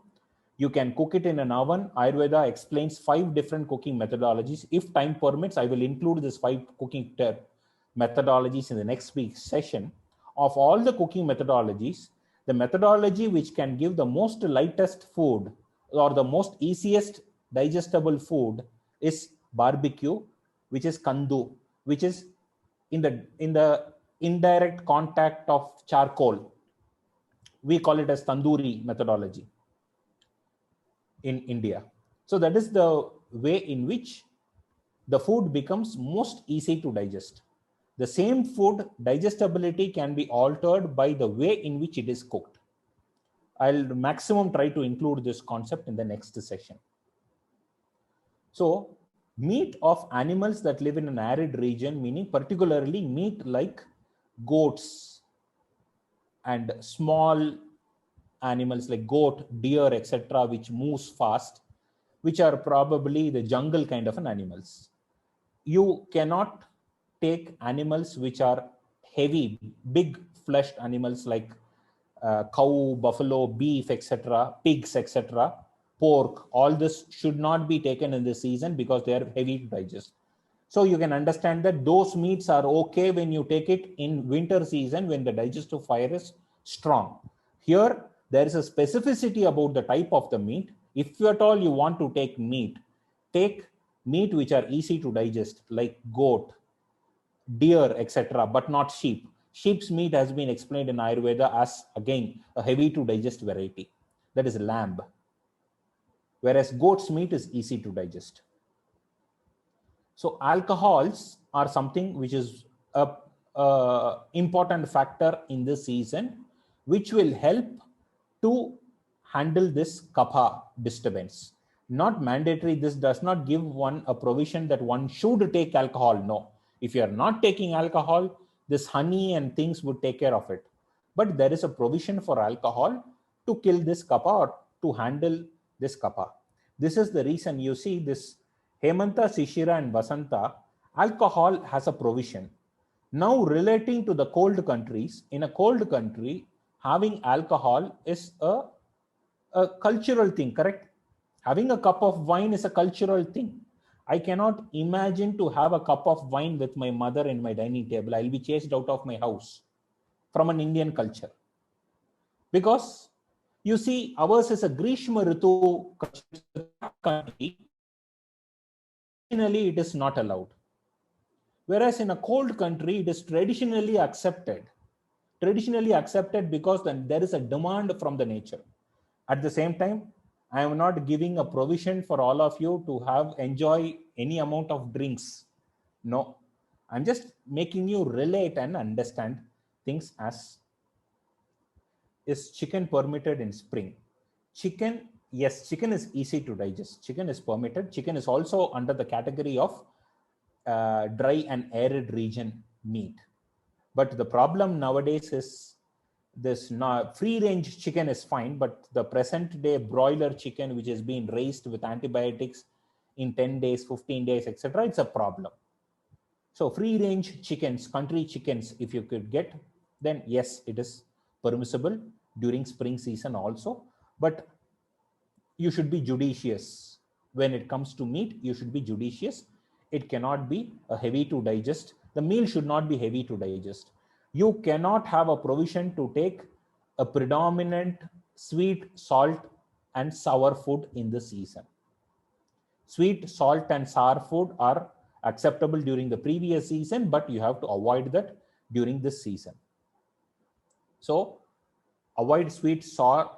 you can cook it in an oven. Ayurveda explains 5 different cooking methodologies. If time permits, I will include this 5 cooking methodologies in the next week's session. Of all the cooking methodologies, the methodology which can give the most lightest food or the most easiest digestible food is barbecue, which is kandu, which is in the indirect contact of charcoal. We call it as tandoori methodology in India. So that is the way in which the food becomes most easy to digest. The same food digestibility can be altered by the way in which it is cooked. I'll maximum try to include this concept in the next session. So meat of animals that live in an arid region, meaning particularly meat like goats and small animals like goat, deer, etc., which moves fast, which are probably the jungle kind of an animals. You cannot take animals which are heavy, big fleshed animals like cow, buffalo, beef, etc., pigs, etc., pork. All this should not be taken in the season because they are heavy to digest. So you can understand that those meats are okay when you take it in winter season when the digestive fire is strong. Here, there is a specificity about the type of the meat. If at all you want to take meat which are easy to digest like goat, deer, etc., but not sheep. Sheep's meat has been explained in Ayurveda as, again, a heavy to digest variety. That is lamb. Whereas goat's meat is easy to digest. So alcohols are something which is a important factor in this season, which will help to handle this kapha disturbance. Not mandatory. This does not give one a provision that one should take alcohol. No. If you are not taking alcohol, this honey and things would take care of it. But there is a provision for alcohol to kill this kapha or to handle this kapha. This is the reason you see this Hemanta, Shishira and Vasanta, alcohol has a provision. Now relating to the cold countries, in a cold country, having alcohol is a cultural thing, correct? Having a cup of wine is a cultural thing. I cannot imagine to have a cup of wine with my mother in my dining table. I'll be chased out of my house from an Indian culture. Because you see, ours is a Grishma Ritu country. Traditionally, it is not allowed. Whereas in a cold country, it is traditionally accepted. Traditionally accepted because then there is a demand from the nature. At the same time, I am not giving a provision for all of you to enjoy any amount of drinks. No, I'm just making you relate and understand things as is chicken permitted in spring? Chicken, yes, chicken is easy to digest. Chicken is permitted. Chicken is also under the category of dry and arid region meat. But the problem nowadays is this free range chicken is fine, but the present day broiler chicken, which is being raised with antibiotics in 10 days, 15 days, etc., it's a problem. So free range chickens, country chickens, if you could get, then yes, it is permissible during spring season also, but you should be judicious. When it comes to meat, you should be judicious. It cannot be a heavy to digest. The meal should not be heavy to digest. You cannot have a provision to take a predominant sweet, salt, and sour food in the season. Sweet, salt, and sour food are acceptable during the previous season, but you have to avoid that during this season. So avoid sweet, sour,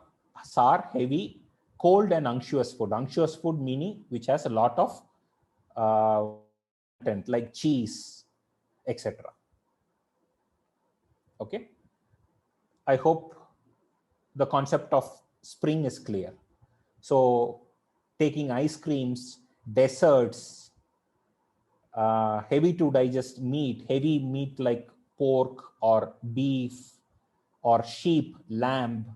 heavy, cold, and unctuous food. Unctuous food meaning which has a lot of content like cheese, etc. Okay. I hope the concept of spring is clear. So taking ice creams, desserts, heavy to digest meat, heavy meat like pork or beef or sheep, lamb,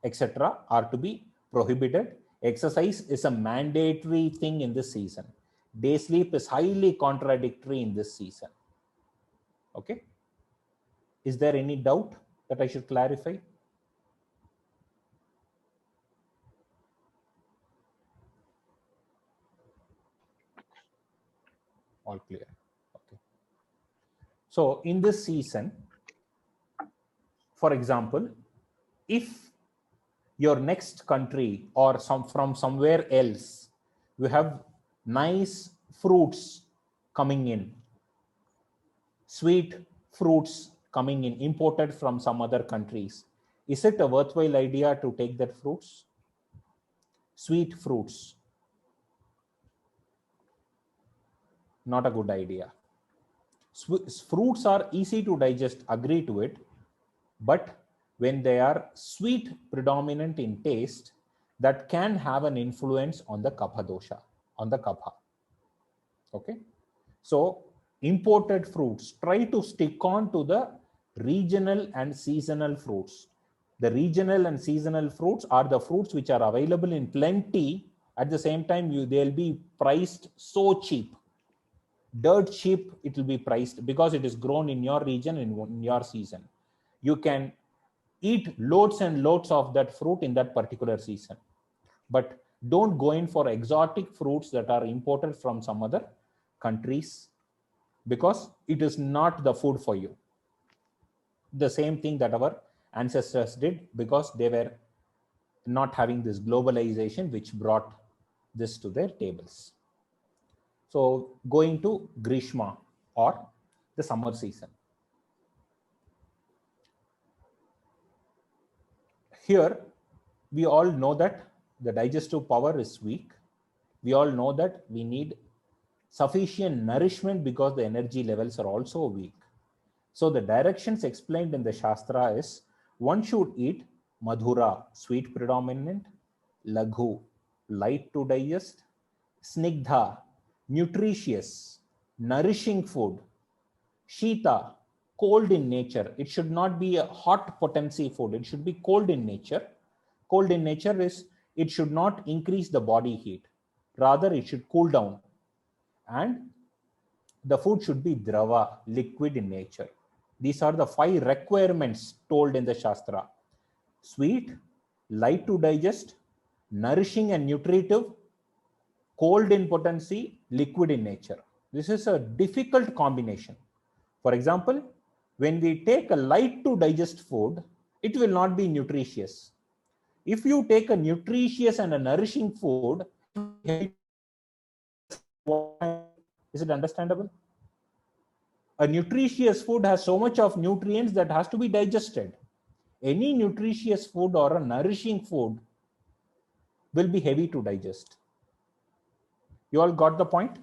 etc. are to be prohibited. Exercise is a mandatory thing in this season. Day sleep is highly contradictory in this season. Okay. Is there any doubt that I should clarify? All clear. Okay. So in this season, for example, if your next country or from somewhere else, you have nice fruits coming in, sweet fruits coming in, imported from some other countries, is it a worthwhile idea to take that fruits? Sweet fruits. Not a good idea. Fruits are easy to digest, agree to it, but when they are sweet predominant in taste, that can have an influence on the kapha dosha, on the kapha. Okay. So imported fruits, try to stick on to the regional and seasonal fruits. The regional and seasonal fruits are the fruits which are available in plenty. At the same time, they'll be priced so cheap. Dirt cheap, it will be priced because it is grown in your region, in your season. You can eat loads and loads of that fruit in that particular season. But don't go in for exotic fruits that are imported from some other countries, because it is not the food for you. The same thing that our ancestors did, because they were not having this globalization which brought this to their tables. So going to Grishma, or the summer season. Here, we all know that the digestive power is weak. We all know that we need sufficient nourishment because the energy levels are also weak. So the directions explained in the Shastra is, one should eat madhura, sweet predominant, laghu, light to digest, snigdha, nutritious, nourishing food, shita, cold in nature. It should not be a hot potency food. It should be cold in nature. Cold in nature is, it should not increase the body heat. Rather, it should cool down. And the food should be drava, liquid in nature. These are the 5 requirements told in the Shastra. Sweet, light to digest, nourishing and nutritive, cold in potency, liquid in nature. This is a difficult combination. For example, when we take a light to digest food, it will not be nutritious. If you take a nutritious and a nourishing food, is it understandable? A nutritious food has so much of nutrients that has to be digested. Any nutritious food or a nourishing food will be heavy to digest. You all got the point?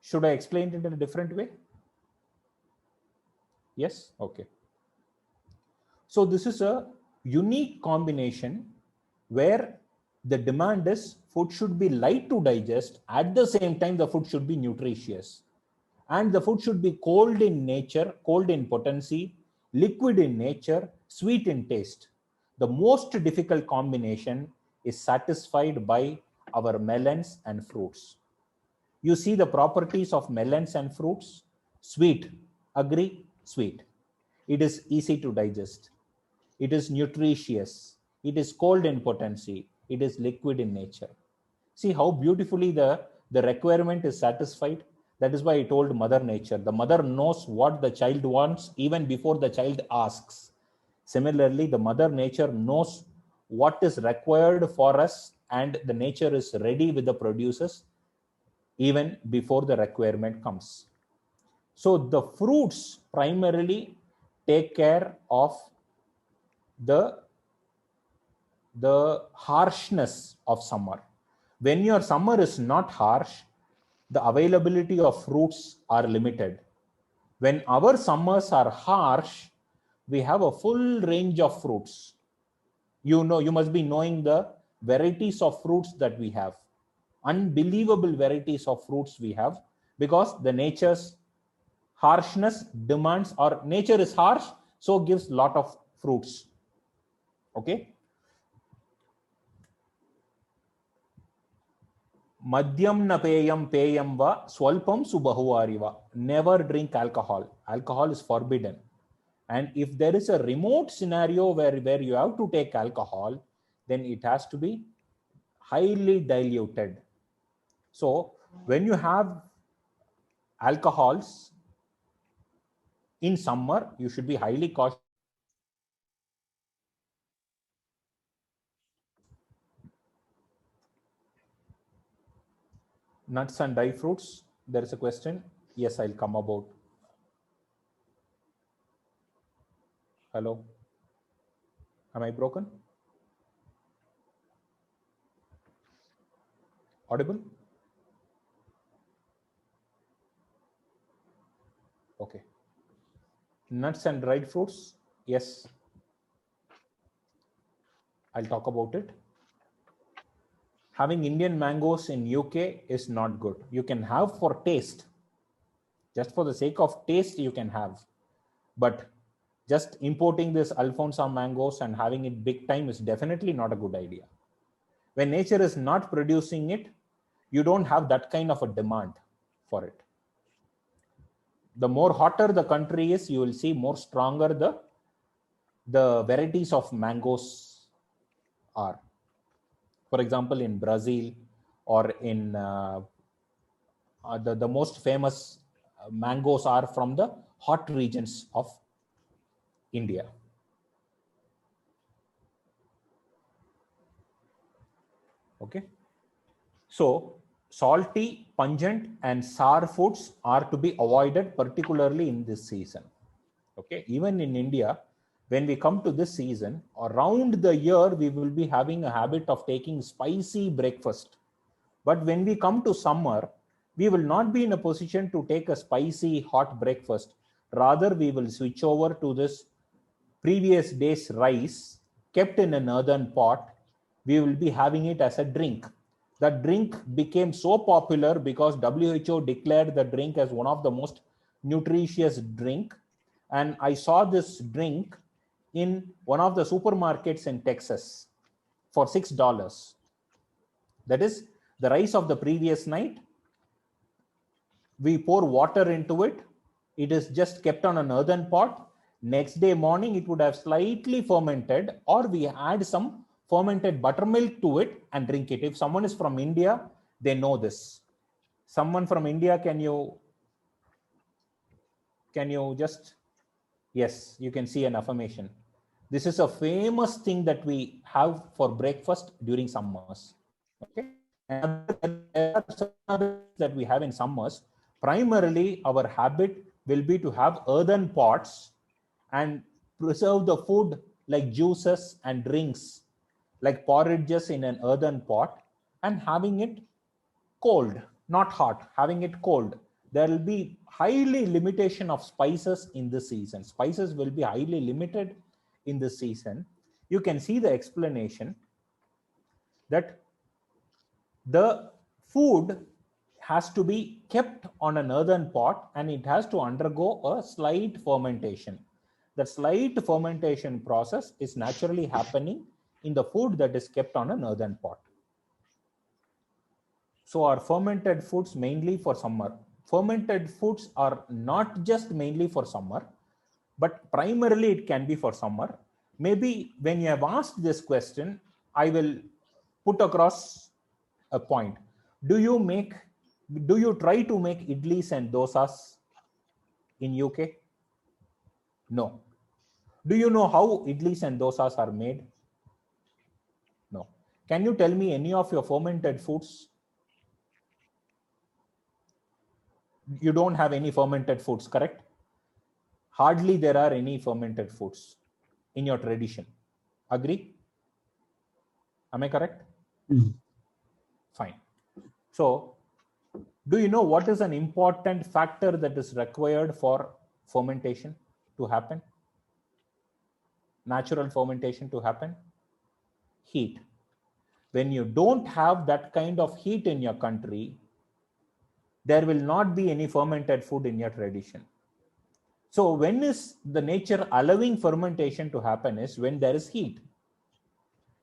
Should I explain it in a different way? Yes? Okay. So this is a unique combination where the demand is food should be light to digest. At the same time, the food should be nutritious. And the food should be cold in nature, cold in potency, liquid in nature, sweet in taste. The most difficult combination is satisfied by our melons and fruits. You see the properties of melons and fruits. Sweet, agree, sweet. It is easy to digest. It is nutritious. It is cold in potency. It is liquid in nature. See how beautifully the requirement is satisfied. That is why I told Mother Nature. The mother knows what the child wants even before the child asks. Similarly, the Mother Nature knows what is required for us, and the nature is ready with the produces even before the requirement comes. So the fruits primarily take care of the harshness of summer. When your summer is not harsh, the availability of fruits are limited. When our summers are harsh, we have a full range of fruits. You must be knowing the varieties of fruits that we have. Unbelievable varieties of fruits we have, because the nature's harshness demands, or nature is harsh, so gives lot of fruits. Okay. Madhyam na peyam peyam va swalpam subahuvariva. Never drink alcohol. Alcohol is forbidden. And if there is a remote scenario where you have to take alcohol, then it has to be highly diluted. So when you have alcohols in summer, you should be highly cautious. Nuts and dry fruits. There is a question. Yes, I'll come about. Hello. Am I broken? Audible? Okay. Nuts and dried fruits. Yes. I'll talk about it. Having Indian mangoes in UK is not good. You can have for taste. Just for the sake of taste, you can have. But just importing this Alfonso mangoes and having it big time is definitely not a good idea. When nature is not producing it, you don't have that kind of a demand for it. The more hotter the country is, you will see more stronger the varieties of mangoes are. For example, in Brazil or in the most famous mangoes are from the hot regions of India. Okay. So salty, pungent, and sour foods are to be avoided, particularly in this season. Okay. Even in India, when we come to this season, around the year, we will be having a habit of taking spicy breakfast. But when we come to summer, we will not be in a position to take a spicy hot breakfast. Rather, we will switch over to this previous day's rice kept in an earthen pot. We will be having it as a drink. That drink became so popular because WHO declared the drink as one of the most nutritious drink. And I saw this drink in one of the supermarkets in Texas for $6. That is the rice of the previous night. We pour water into it. It is just kept on an earthen pot. Next day morning, it would have slightly fermented, or we add some fermented buttermilk to it and drink it. If someone is from India, they know this. Someone from India, can you just, yes, you can see an affirmation. This is a famous thing that we have for breakfast during summers. Okay. And there are some others that we have in summers. Primarily, our habit will be to have earthen pots and preserve the food like juices and drinks, like porridges in an earthen pot, and having it cold, not hot, having it cold. There will be highly limitation of spices in this season. Spices will be highly limited in this season. You can see the explanation that the food has to be kept on an earthen pot and it has to undergo a slight fermentation. the slight fermentation process is naturally happening in the food that is kept on an earthen pot. So our fermented foods mainly for summer. Fermented foods are not just mainly for summer, but primarily it can be for summer. Maybe when you have asked this question, I will put across a point. Do you try to make idlis and dosas in UK? No. Do you know how idlis and dosas are made? No. Can you tell me any of your fermented foods? You don't have any fermented foods, correct? Hardly there are any fermented foods in your tradition. Agree? Am I correct? Fine. So, do you know what is an important factor that is required for fermentation to happen? Natural fermentation to happen? Heat. When you don't have that kind of heat in your country, there will not be any fermented food in your tradition. So when is the nature allowing fermentation to happen is when there is heat.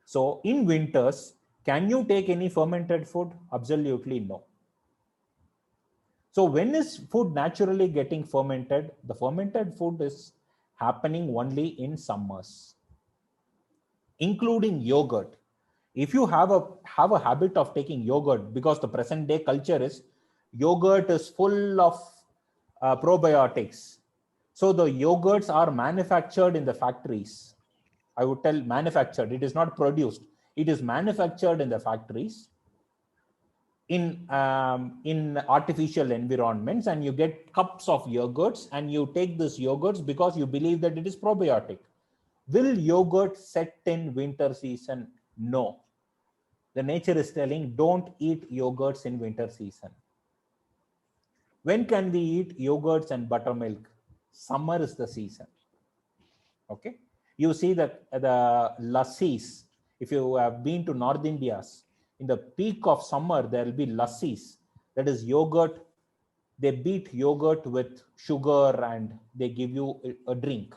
So in winters, can you take any fermented food? Absolutely no. So when is food naturally getting fermented? The fermented food is happening only in summers, including yogurt. If you have a habit of taking yogurt, because the present day culture is yogurt is full of probiotics. So the yogurts are manufactured in the factories. I would tell manufactured. It is not produced. It is manufactured in the factories in artificial environments, and you get cups of yogurts and you take this yogurts because you believe that it is probiotic. Will yogurt set in winter season? No. The nature is telling don't eat yogurts in winter season. When can we eat yogurts and buttermilk? Summer is the season. Okay. You see that the lassis, if you have been to North India, in the peak of summer, there will be lassis. That is yogurt. They beat yogurt with sugar and they give you a drink.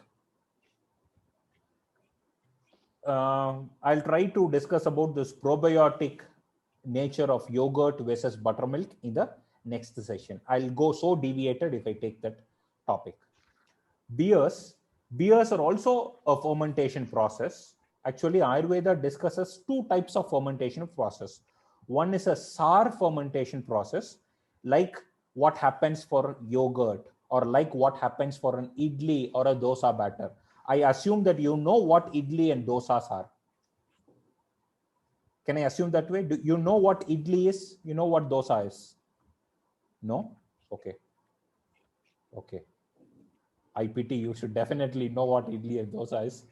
I'll try to discuss about this probiotic nature of yogurt versus buttermilk in the next session. I'll go so deviated if I take that topic. Beers are also a fermentation process. Actually, Ayurveda discusses two types of fermentation process. One is a sour fermentation process, like what happens for yogurt or like what happens for an idli or a dosa batter. I assume that you know what idli and dosas are. Can I assume that way? Do you know what idli is? You know what dosa is? No? Okay. Okay. I pity you should definitely know what idli and dosa is.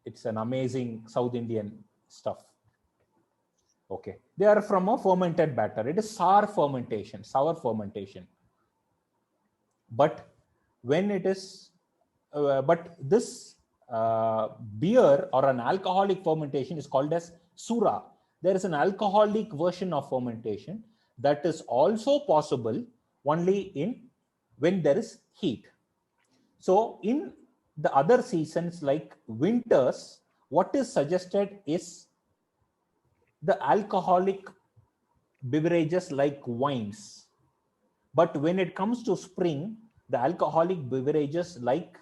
It's an amazing South Indian stuff. Okay. They are from a fermented batter. It is sour fermentation. But when it is, this beer or an alcoholic fermentation is called as sura. There is an alcoholic version of fermentation that is also possible only when there is heat. So in the other seasons like winters, what is suggested is the alcoholic beverages like wines. But when it comes to spring, the alcoholic beverages like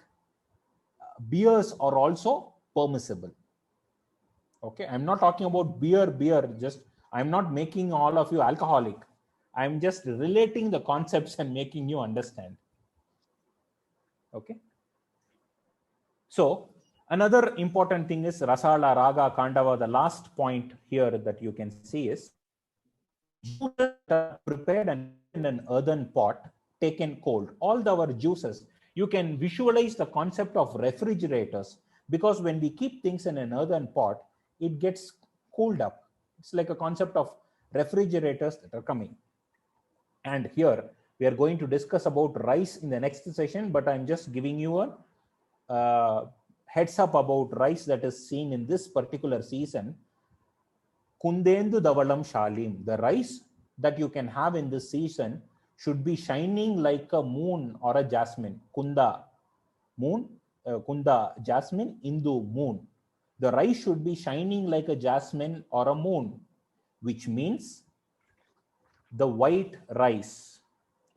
beers are also permissible. Okay, I'm not talking about beer, just I'm not making all of you alcoholic. I'm just relating the concepts and making you understand. Okay. So another important thing is Rasala, Raga, Kandava. The last point here that you can see is juices are prepared and in an earthen pot, taken cold. All our juices, you can visualize the concept of refrigerators, because when we keep things in an earthen pot, it gets cooled up. It's like a concept of refrigerators that are coming. And here we are going to discuss about rice in the next session, but I'm just giving you a heads up about rice that is seen in this particular season. Kundendu Davalam Shalim, the rice that you can have in this season should be shining like a moon or a jasmine. Kunda, moon, Kunda, jasmine, Indu, moon. The rice should be shining like a jasmine or a moon, which means the white rice.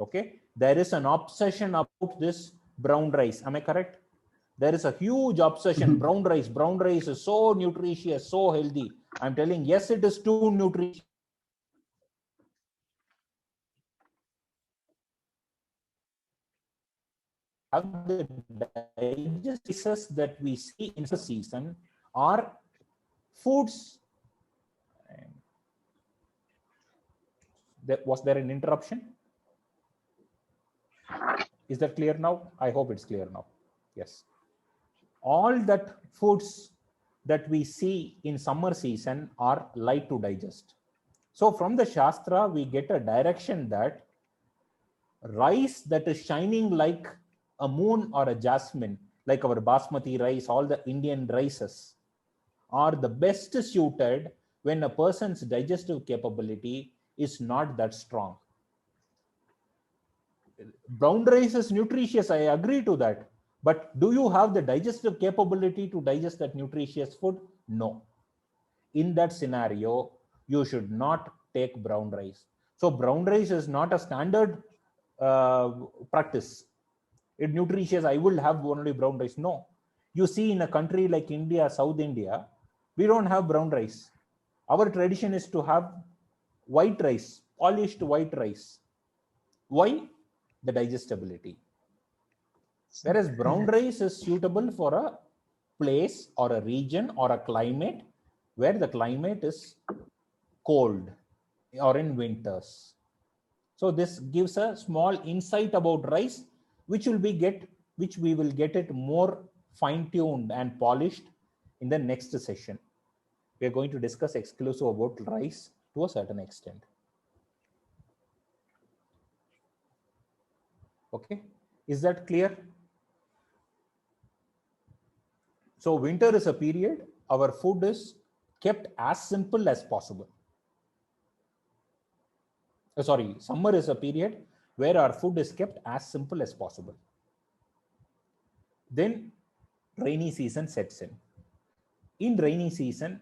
Okay, there is an obsession about this brown rice. Am I correct? There is a huge obsession. Brown rice. Brown rice is so nutritious, so healthy. I'm telling, yes, it is too nutritious. Have the digestions that we see in the season are foods. Was there an interruption? Is that clear now? I hope it's clear now. Yes. All that foods that we see in summer season are light to digest. So from the Shastra, we get a direction that rice that is shining like a moon or a jasmine, like our basmati rice, all the Indian rices, are the best suited when a person's digestive capability is not that strong. Brown rice is nutritious, I agree to that. But do you have the digestive capability to digest that nutritious food? No. In that scenario, you should not take brown rice. So brown rice is not a standard practice. It nutritious, I will have only brown rice. No. You see in a country like India, South India, we don't have brown rice. Our tradition is to have white rice, polished white rice. Why? The digestibility. Whereas brown rice is suitable for a place or a region or a climate where the climate is cold or in winters. So this gives a small insight about rice, which we will get it more fine-tuned and polished in the next session. We are going to discuss exclusive about rice to a certain extent. Okay, is that clear? So winter is a period our food is kept as simple as possible. Sorry, summer is a period where our food is kept as simple as possible. Then rainy season sets in. In rainy season,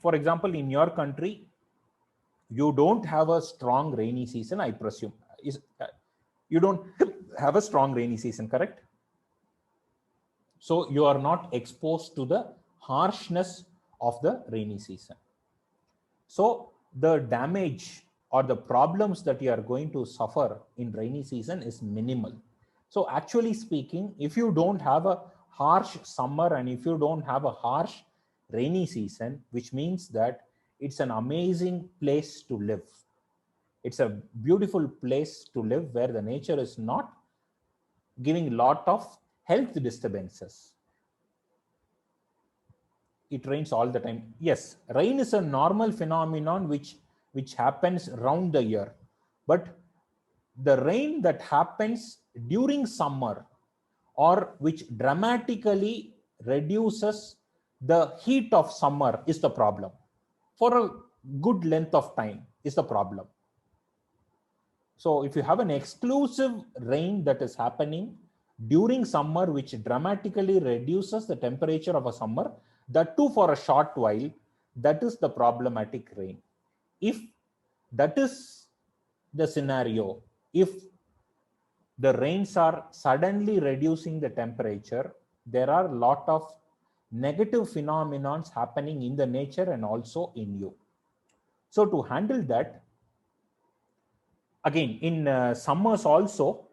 for example, in your country, you don't have a strong rainy season, I presume. You don't have a strong rainy season, correct? So you are not exposed to the harshness of the rainy season. So the damage or the problems that you are going to suffer in rainy season is minimal. So actually speaking, if you don't have a harsh summer and if you don't have a harsh rainy season, which means that it's an amazing place to live. It's a beautiful place to live where the nature is not giving a lot of health disturbances. It rains all the time. Yes, rain is a normal phenomenon which happens around the year. But the rain that happens during summer or which dramatically reduces the heat of summer is the problem. For a good length of time is the problem. So if you have an exclusive rain that is happening during summer, which dramatically reduces the temperature of a summer, that too for a short while, that is the problematic rain. If that is the scenario, if the rains are suddenly reducing the temperature, there are a lot of negative phenomena happening in the nature and also in you. So to handle that, again, in summers also,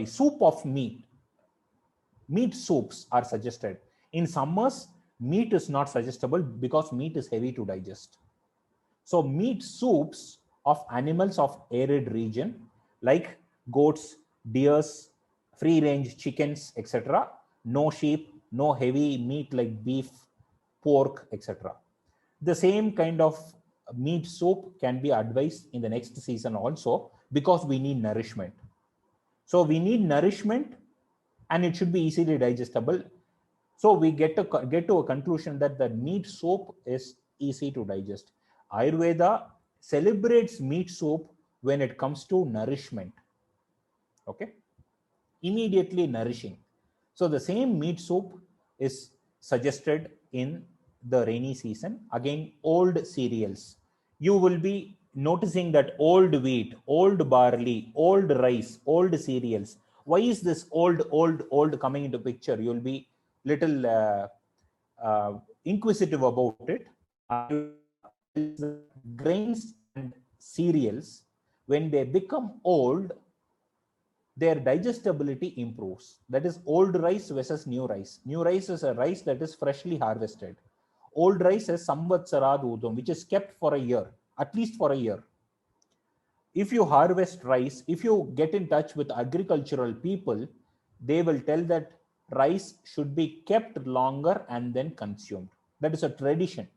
soup of meat soups are suggested. In summers, meat is not suggestible because meat is heavy to digest. So meat soups of animals of arid region like goats, deers, free range chickens, etc. No sheep, no heavy meat like beef, pork, etc. The same kind of meat soup can be advised in the next season also because we need nourishment. So we need nourishment and it should be easily digestible. So we get to a conclusion that the meat soup is easy to digest. Ayurveda celebrates meat soup when it comes to nourishment. Okay. immediately nourishing. So the same meat soup is suggested in the rainy season. Again, old cereals. You will be noticing that old wheat, old barley, old rice, old cereals. Why is this old coming into picture? You'll be little inquisitive about it. Grains and cereals, when they become old, their digestibility improves. That is old rice versus new rice. New rice is a rice that is freshly harvested. Old rice is samvatsarad udam, which is kept for a year, at least for a year. If you harvest rice, if you get in touch with agricultural people, they will tell that rice should be kept longer and then consumed. That is a tradition.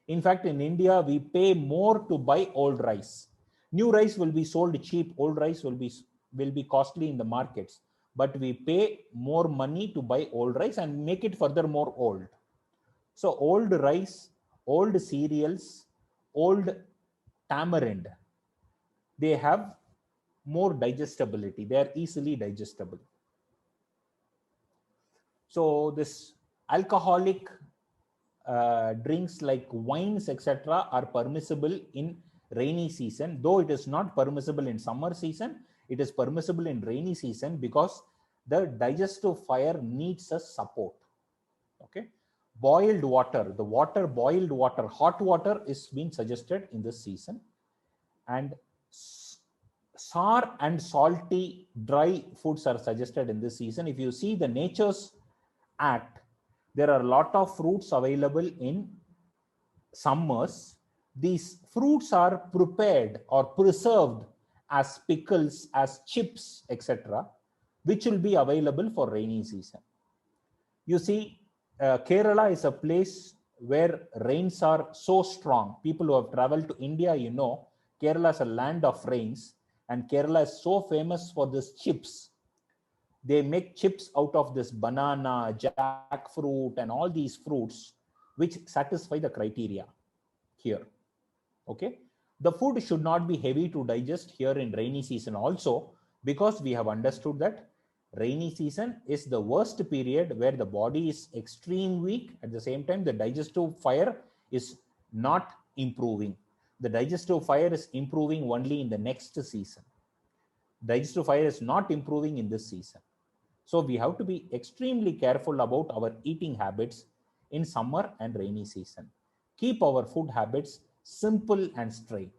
In fact, in India, we pay more to buy old rice. New rice will be sold cheap. Old rice will be costly in the markets. But we pay more money to buy old rice and make it furthermore old. So old rice, old cereals, old tamarind, they have more digestibility. They are easily digestible. So this alcoholic drinks like wines, etc., are permissible in rainy season, though it is not permissible in summer season. It is permissible in rainy season because the digestive fire needs a support. Okay, boiled water, boiled water, hot water is being suggested in this season, and sour and salty dry foods are suggested in this season. If you see the Nature's Act, there are a lot of fruits available in summers. These fruits are prepared or preserved as pickles, as chips, etc., which will be available for rainy season. You see, Kerala is a place where rains are so strong. People who have traveled to India, you know, Kerala is a land of rains, and Kerala is so famous for this chips. They make chips out of this banana, jackfruit, and all these fruits which satisfy the criteria here. Okay, the food should not be heavy to digest here in rainy season also, because we have understood that rainy season is the worst period where the body is extreme weak. At the same time, the digestive fire is not improving. The digestive fire is improving only in the next season. Digestive fire is not improving in this season. So we have to be extremely careful about our eating habits in summer and rainy season. Keep our food habits simple and straight.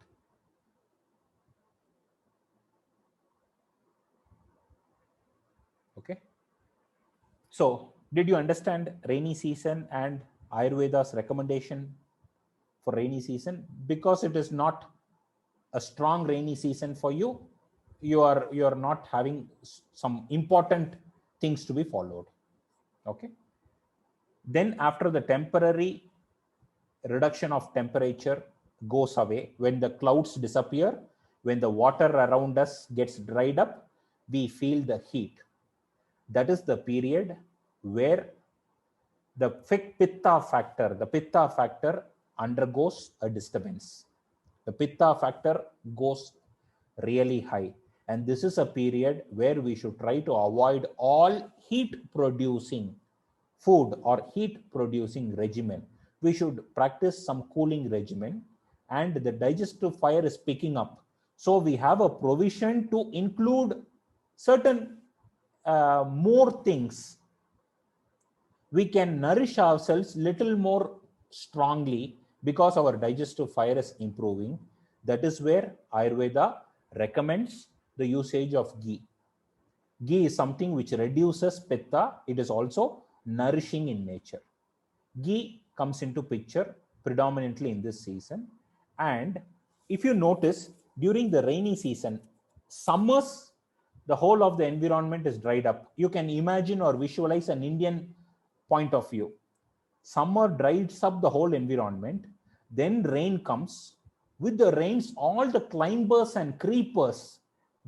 Okay. So did you understand rainy season and Ayurveda's recommendation for rainy season? Because it is not a strong rainy season for you, you are not having some important things to be followed. Okay. Then after the temporary reduction of temperature goes away, when the clouds disappear, when the water around us gets dried up, we feel the heat. That is the period where the pitta factor undergoes a disturbance. The pitta factor goes really high. And this is a period where we should try to avoid all heat producing food or heat producing regimen. We should practice some cooling regimen, and the digestive fire is picking up. So we have a provision to include certain more things. We can nourish ourselves little more strongly because our digestive fire is improving. That is where Ayurveda recommends the usage of ghee. Ghee is something which reduces pitta. It is also nourishing in nature. Ghee comes into picture predominantly in this season. And if you notice, during the rainy season, summers, the whole of the environment is dried up. You can imagine or visualize an Indian point of view. Summer dries up the whole environment, then rain comes. With the rains, all the climbers and creepers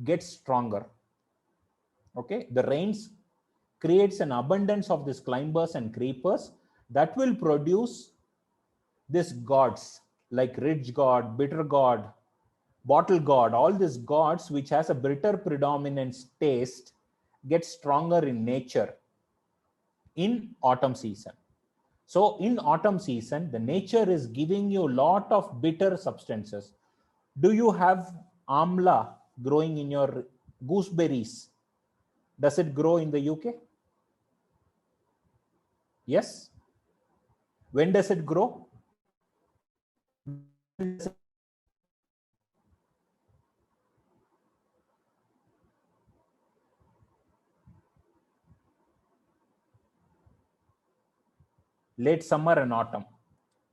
get stronger. Okay, the rains creates an abundance of these climbers and creepers that will produce these gods like ridge god, bitter god, bottle god, all these gods which has a bitter predominance taste gets stronger in nature in autumn season. So in autumn season, the nature is giving you a lot of bitter substances. Do you have amla growing in your gooseberries? Does it grow in the UK? Yes. When does it grow? Late summer and autumn.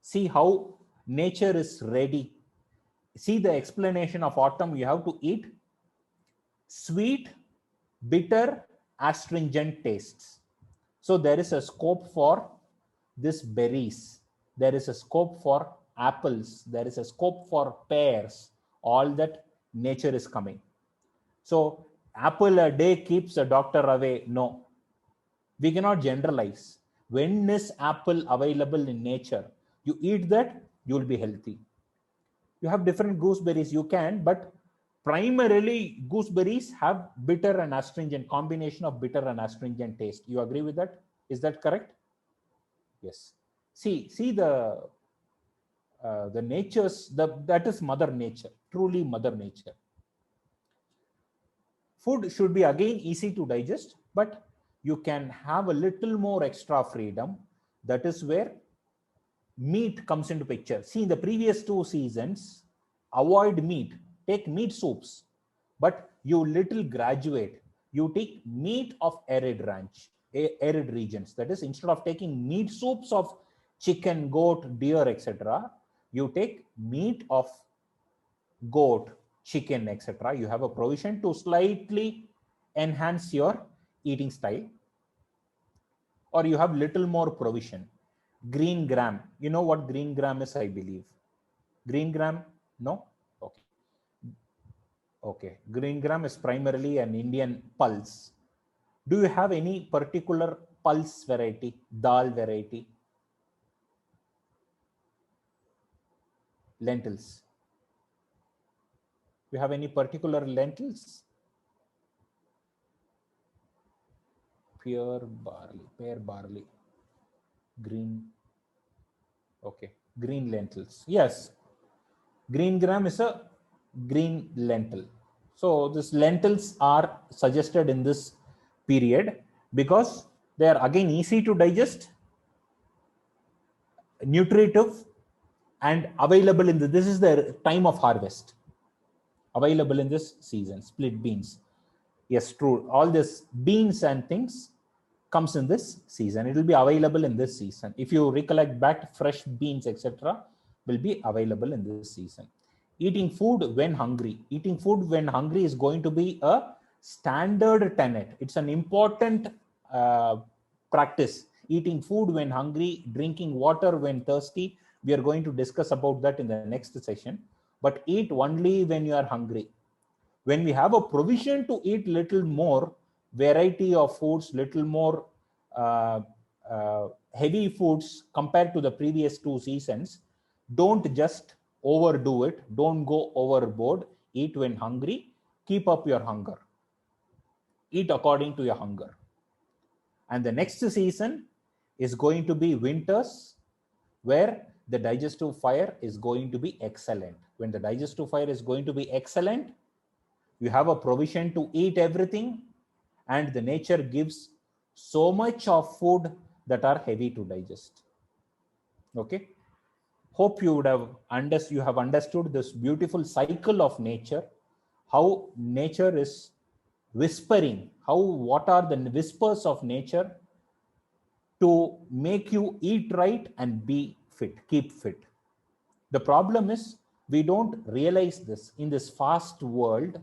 See how nature is ready. See the explanation of autumn. You have to eat sweet, bitter, astringent tastes. So there is a scope for this berries. There is a scope for apples. There is a scope for pears. All that nature is coming. So apple a day keeps a doctor away. No, we cannot generalize. When is apple available in nature? You eat that, you will be healthy. You have different gooseberries, you can, but primarily gooseberries have bitter and astringent, combination of bitter and astringent taste. You agree with that? Is that correct? Yes. See the nature's, that is mother nature, truly mother nature. Food should be again easy to digest, but you can have a little more extra freedom. That is where meat comes into picture. See, in the previous 2 seasons, avoid meat, take meat soups, but you little graduate. You take meat of arid regions. That is, instead of taking meat soups of chicken, goat, deer, etc., you take meat of goat, chicken, etc. You have a provision to slightly enhance your eating style, or you have little more provision. Green gram. You know what green gram is, I believe. Green gram? No? Okay. Okay. Green gram is primarily an Indian pulse. Do you have any particular pulse variety, dal variety? Lentils. You have any particular lentils? Pear barley, green. Okay, green lentils. Yes, green gram is a green lentil. So these lentils are suggested in this period because they are again easy to digest, nutritive, and available in this is the time of harvest. Available in this season. Split beans. Yes, true. All this beans and things comes in this season. It will be available in this season. If you recollect back, fresh beans, etc., will be available in this season. Eating food when hungry. Eating food when hungry is going to be a standard tenet. It's an important practice. Eating food when hungry, drinking water when thirsty. We are going to discuss about that in the next session. But eat only when you are hungry. When we have a provision to eat little more variety of foods, little more heavy foods compared to the previous 2 seasons, don't just overdo it. Don't go overboard. Eat when hungry. Keep up your hunger. Eat according to your hunger. And the next season is going to be winters, where the digestive fire is going to be excellent. When the digestive fire is going to be excellent, you have a provision to eat everything, and the nature gives so much of food that are heavy to digest. Okay. Hope you would have understood this beautiful cycle of nature, how nature is whispering, what are the whispers of nature to make you eat right and be fit, keep fit. The problem is we don't realize this in this fast world.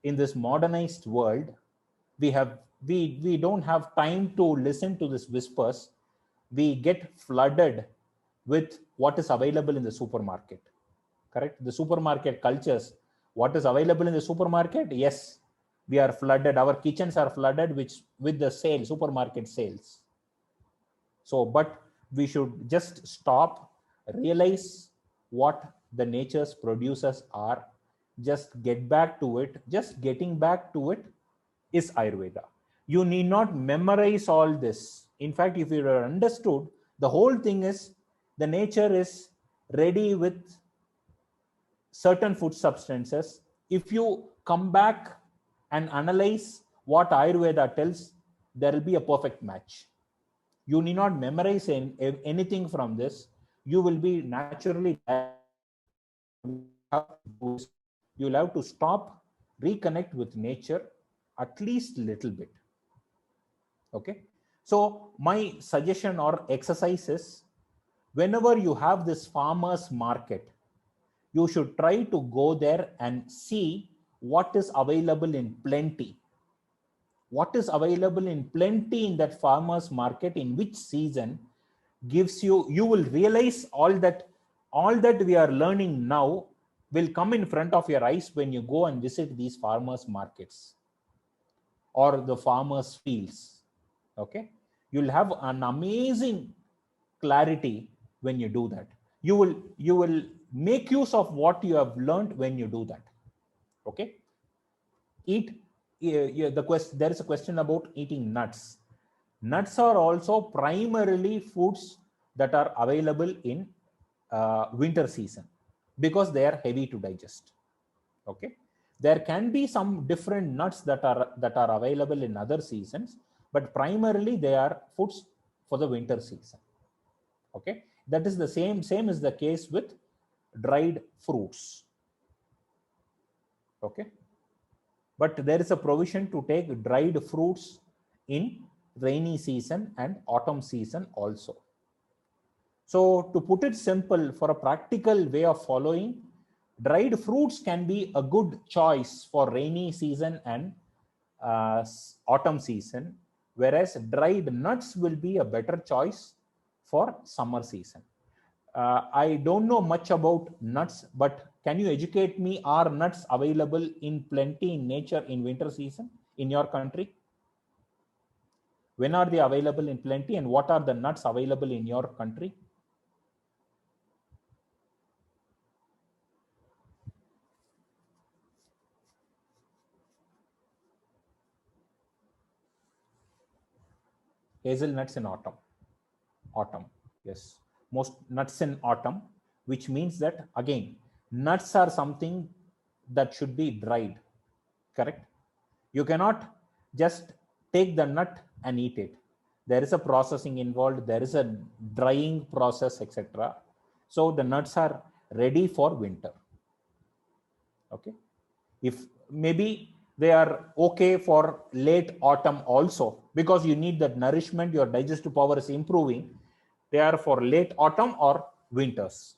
In this modernized world, we don't have time to listen to these whispers. We get flooded with what is available in the supermarket. Correct? The supermarket cultures, what is available in the supermarket? Yes, we are flooded. Our kitchens are flooded with the supermarket sales. So, but we should just stop, realize what the nature's producers are, just get back to it. Just getting back to it is Ayurveda. You need not memorize all this. In fact, if you are understood, the whole thing is the nature is ready with certain food substances. If you come back and analyze what Ayurveda tells, there will be a perfect match. You need not memorize anything from this. You will be naturally. You'll have to stop, reconnect with nature at least a little bit. Okay. So my suggestion or exercise is, whenever you have this farmers market, you should try to go there and see what is available in plenty. What is available in plenty in that farmers market, in which season, gives you, you will realize all that we are learning now will come in front of your eyes when you go and visit these farmers markets or the farmers fields. Okay, you'll have an amazing clarity when you do that. You will make use of what you have learned when you do that. Okay. There is a question about eating nuts. Nuts are also primarily foods that are available in winter season because they are heavy to digest. Okay, there can be some different nuts that are available in other seasons, but primarily they are foods for the winter season. Okay, that is the same is the case with dried fruits. Okay, but there is a provision to take dried fruits in rainy season and autumn season also. So to put it simple, for a practical way of following, dried fruits can be a good choice for rainy season and autumn season, whereas dried nuts will be a better choice for summer season. I don't know much about nuts, but can you educate me? Are nuts available in plenty in nature in winter season in your country? When are they available in plenty, and what are the nuts available in your country? Hazelnuts in autumn. Autumn, yes. Most nuts in autumn, which means that, again, nuts are something that should be dried, correct? You cannot just take the nut and eat it. There is a processing involved, there is a drying process, etc. So the nuts are ready for winter. Okay. If maybe they are okay for late autumn also, because you need that nourishment, your digestive power is improving. They are for late autumn or winters.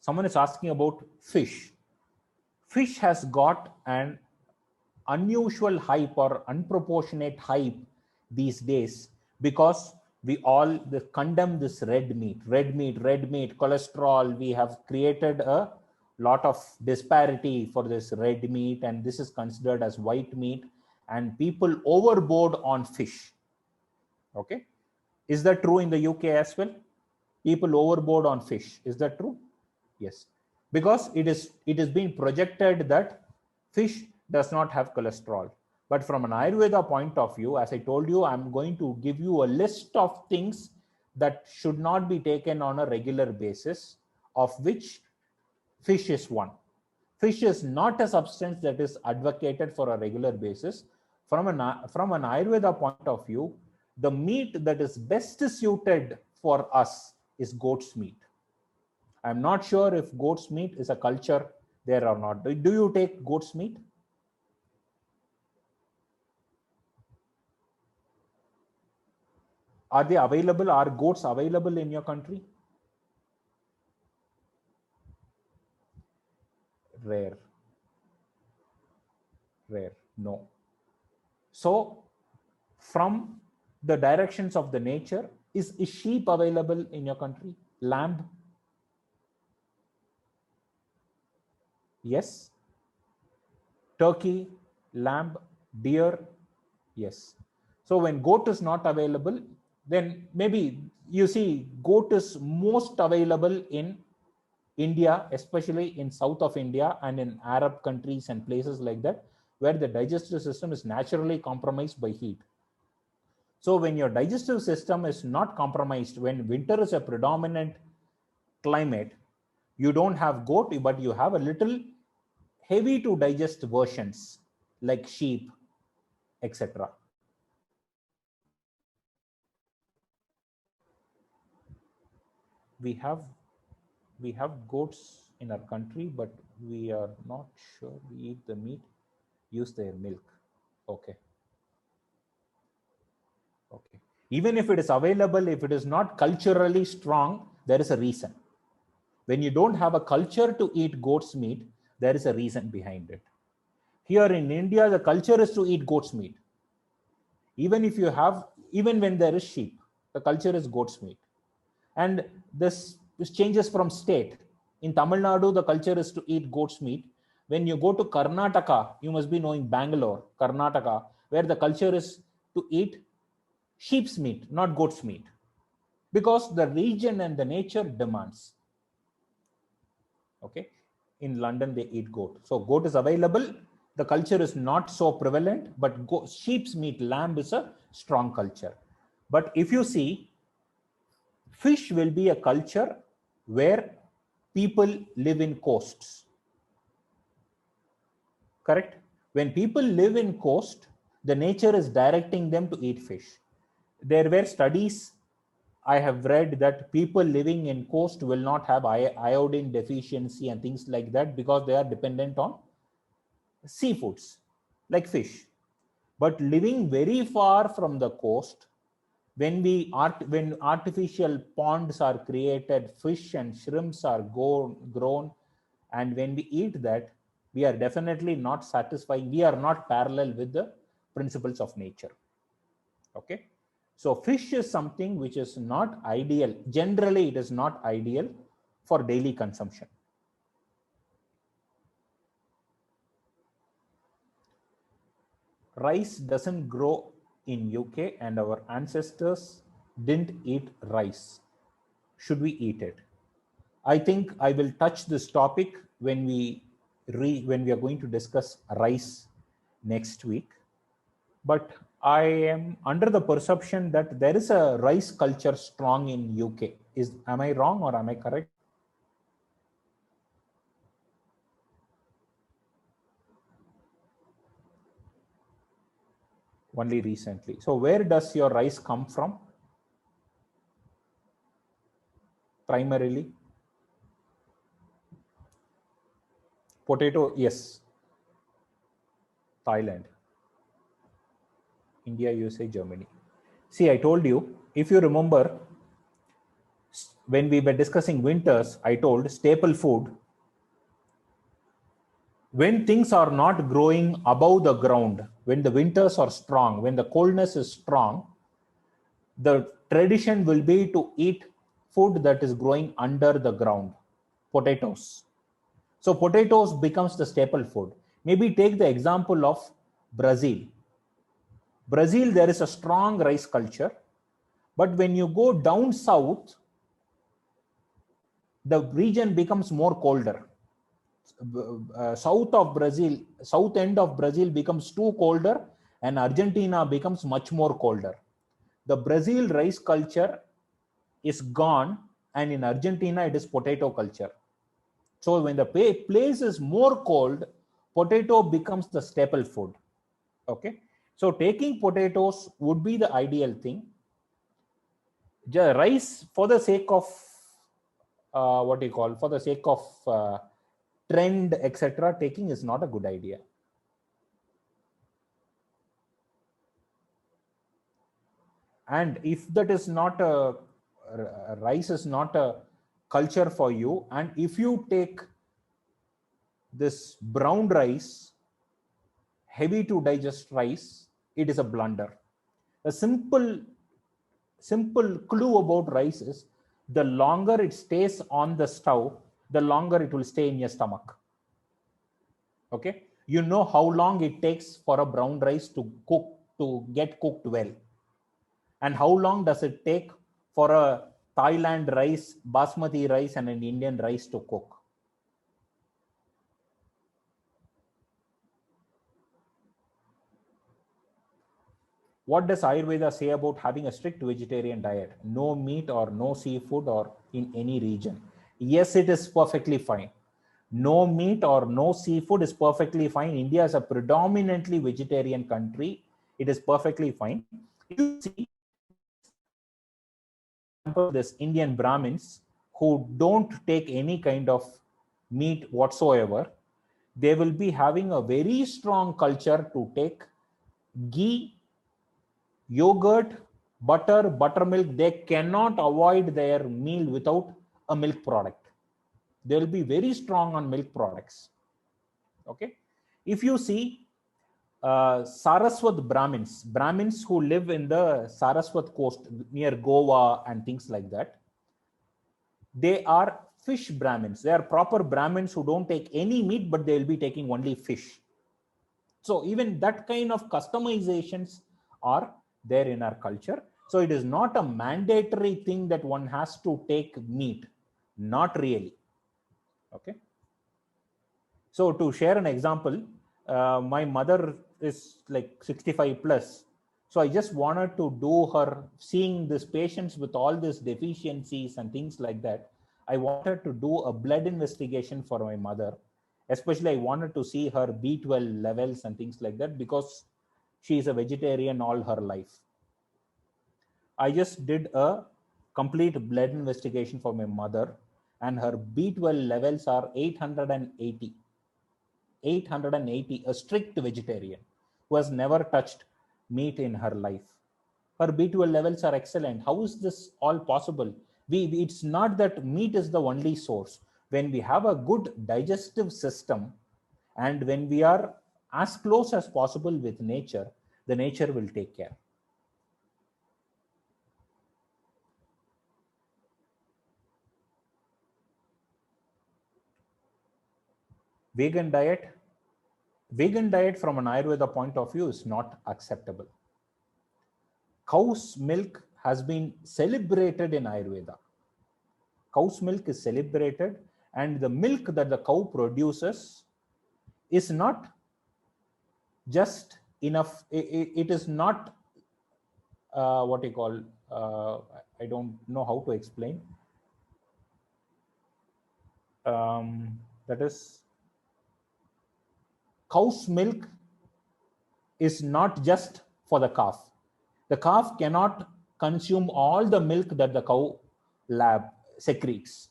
Someone is asking about fish. Fish has got an unusual hype or unproportionate hype these days because we all condemn this red meat, cholesterol. We have created a lot of disparity for this red meat, and this is considered as white meat, and people overboard on fish. Okay, is that true in the UK as well? People overboard on fish. Is that true? Yes, because it is being projected that fish does not have cholesterol. But from an Ayurveda point of view, as I told you, I'm going to give you a list of things that should not be taken on a regular basis, of which fish is one. Fish is not a substance that is advocated for a regular basis. From an Ayurveda point of view, the meat that is best suited for us is goat's meat. I'm not sure if goat's meat is a culture there or not. Do you take goat's meat? Are they available? Are goats available in your country? Rare. No. So from the directions of the nature, is sheep available in your country? Lamb? Yes. Turkey, lamb, deer? Yes. So when goat is not available, then maybe you see goat is most available in India, especially in south of India and in Arab countries and places like that, where the digestive system is naturally compromised by heat. So when your digestive system is not compromised, when winter is a predominant climate, you don't have goat, but you have a little heavy to digest versions like sheep, etc. We have goats in our country, but we are not sure we eat the meat, use their milk. Okay. Okay. Even if it is available, if it is not culturally strong, there is a reason. When you don't have a culture to eat goat's meat, there is a reason behind it. Here in India, the culture is to eat goat's meat. Even when there is sheep, the culture is goat's meat. And this changes from state. In Tamil Nadu, the culture is to eat goat's meat. When you go to Karnataka, you must be knowing Bangalore, Karnataka, where the culture is to eat sheep's meat, not goat's meat, because the region and the nature demands. Okay. In London, they eat goat. So goat is available. The culture is not so prevalent, but sheep's meat, lamb is a strong culture. But if you see, fish will be a culture where people live in coasts. Correct? When people live in coast, the nature is directing them to eat fish. There were studies I have read that people living in coast will not have iodine deficiency and things like that because they are dependent on seafoods like fish. But living very far from the coast, when artificial ponds are created, fish and shrimps are grown, and when we eat that, we are definitely not satisfying. We are not parallel with the principles of nature. Okay. So fish is something which is not ideal. Generally, it is not ideal for daily consumption. Rice doesn't grow in UK and our ancestors didn't eat rice. Should we eat it? I think I will touch this topic when we are going to discuss rice next week. But I am under the perception that there is a rice culture strong in UK. Am I wrong or am I correct? Only recently. So where does your rice come from? Primarily? Potato, yes. Thailand. India, USA, Germany. See, I told you, if you remember, when we were discussing winters, I told staple food, when things are not growing above the ground, when the winters are strong, when the coldness is strong, the tradition will be to eat food that is growing under the ground, potatoes. So potatoes becomes the staple food. Maybe take the example of Brazil. Brazil, there is a strong rice culture, but when you go down south, the region becomes more colder. South end of Brazil becomes too colder, and Argentina becomes much more colder. The Brazil rice culture is gone, and in Argentina it is potato culture. So when the place is more cold, potato becomes the staple food. Okay, so taking potatoes would be the ideal thing. Rice, for the sake of for the sake of trend, etc., taking is not a good idea. And if that is not rice is not a culture for you, and if you take this brown rice, heavy to digest rice, it is a blunder. A simple clue about rice is the longer it stays on the stove, the longer it will stay in your stomach. Okay, you know how long it takes for a brown rice to get cooked well, and how long does it take for a Thailand rice, basmati rice, and an Indian rice to cook? What does Ayurveda say about having a strict vegetarian diet? No meat or no seafood or in any region. Yes, it is perfectly fine. No meat or no seafood is perfectly fine. India is a predominantly vegetarian country. It is perfectly fine. You see, this Indian Brahmins who don't take any kind of meat whatsoever, they will be having a very strong culture to take ghee, yogurt, butter, buttermilk. They cannot avoid their meal without a milk product. They will be very strong on milk products. Okay. If you see Saraswat Brahmins who live in the Saraswat coast near Goa and things like that, they are fish Brahmins. They are proper Brahmins who don't take any meat, but they will be taking only fish. So even that kind of customizations are there in our culture. So it is not a mandatory thing that one has to take meat. Not really. Okay. So to share an example, my mother is like 65 plus. So I just wanted to do her, seeing these patients with all these deficiencies and things like that. I wanted to do a blood investigation for my mother. Especially I wanted to see her B12 levels and things like that because she is a vegetarian all her life. I just did a complete blood investigation for my mother and her B12 levels are 880. 880, a strict vegetarian who has never touched meat in her life. Her B12 levels are excellent. How is this all possible? It's not that meat is the only source. When we have a good digestive system and when we are as close as possible with nature, the nature will take care. Vegan diet from an Ayurveda point of view is not acceptable. Cow's milk has been celebrated in Ayurveda. Cow's milk is celebrated, and the milk that the cow produces is not just enough. It is not what you call, I don't know how to explain. That is, cow's milk is not just for the calf. The calf cannot consume all the milk that the cow secretes.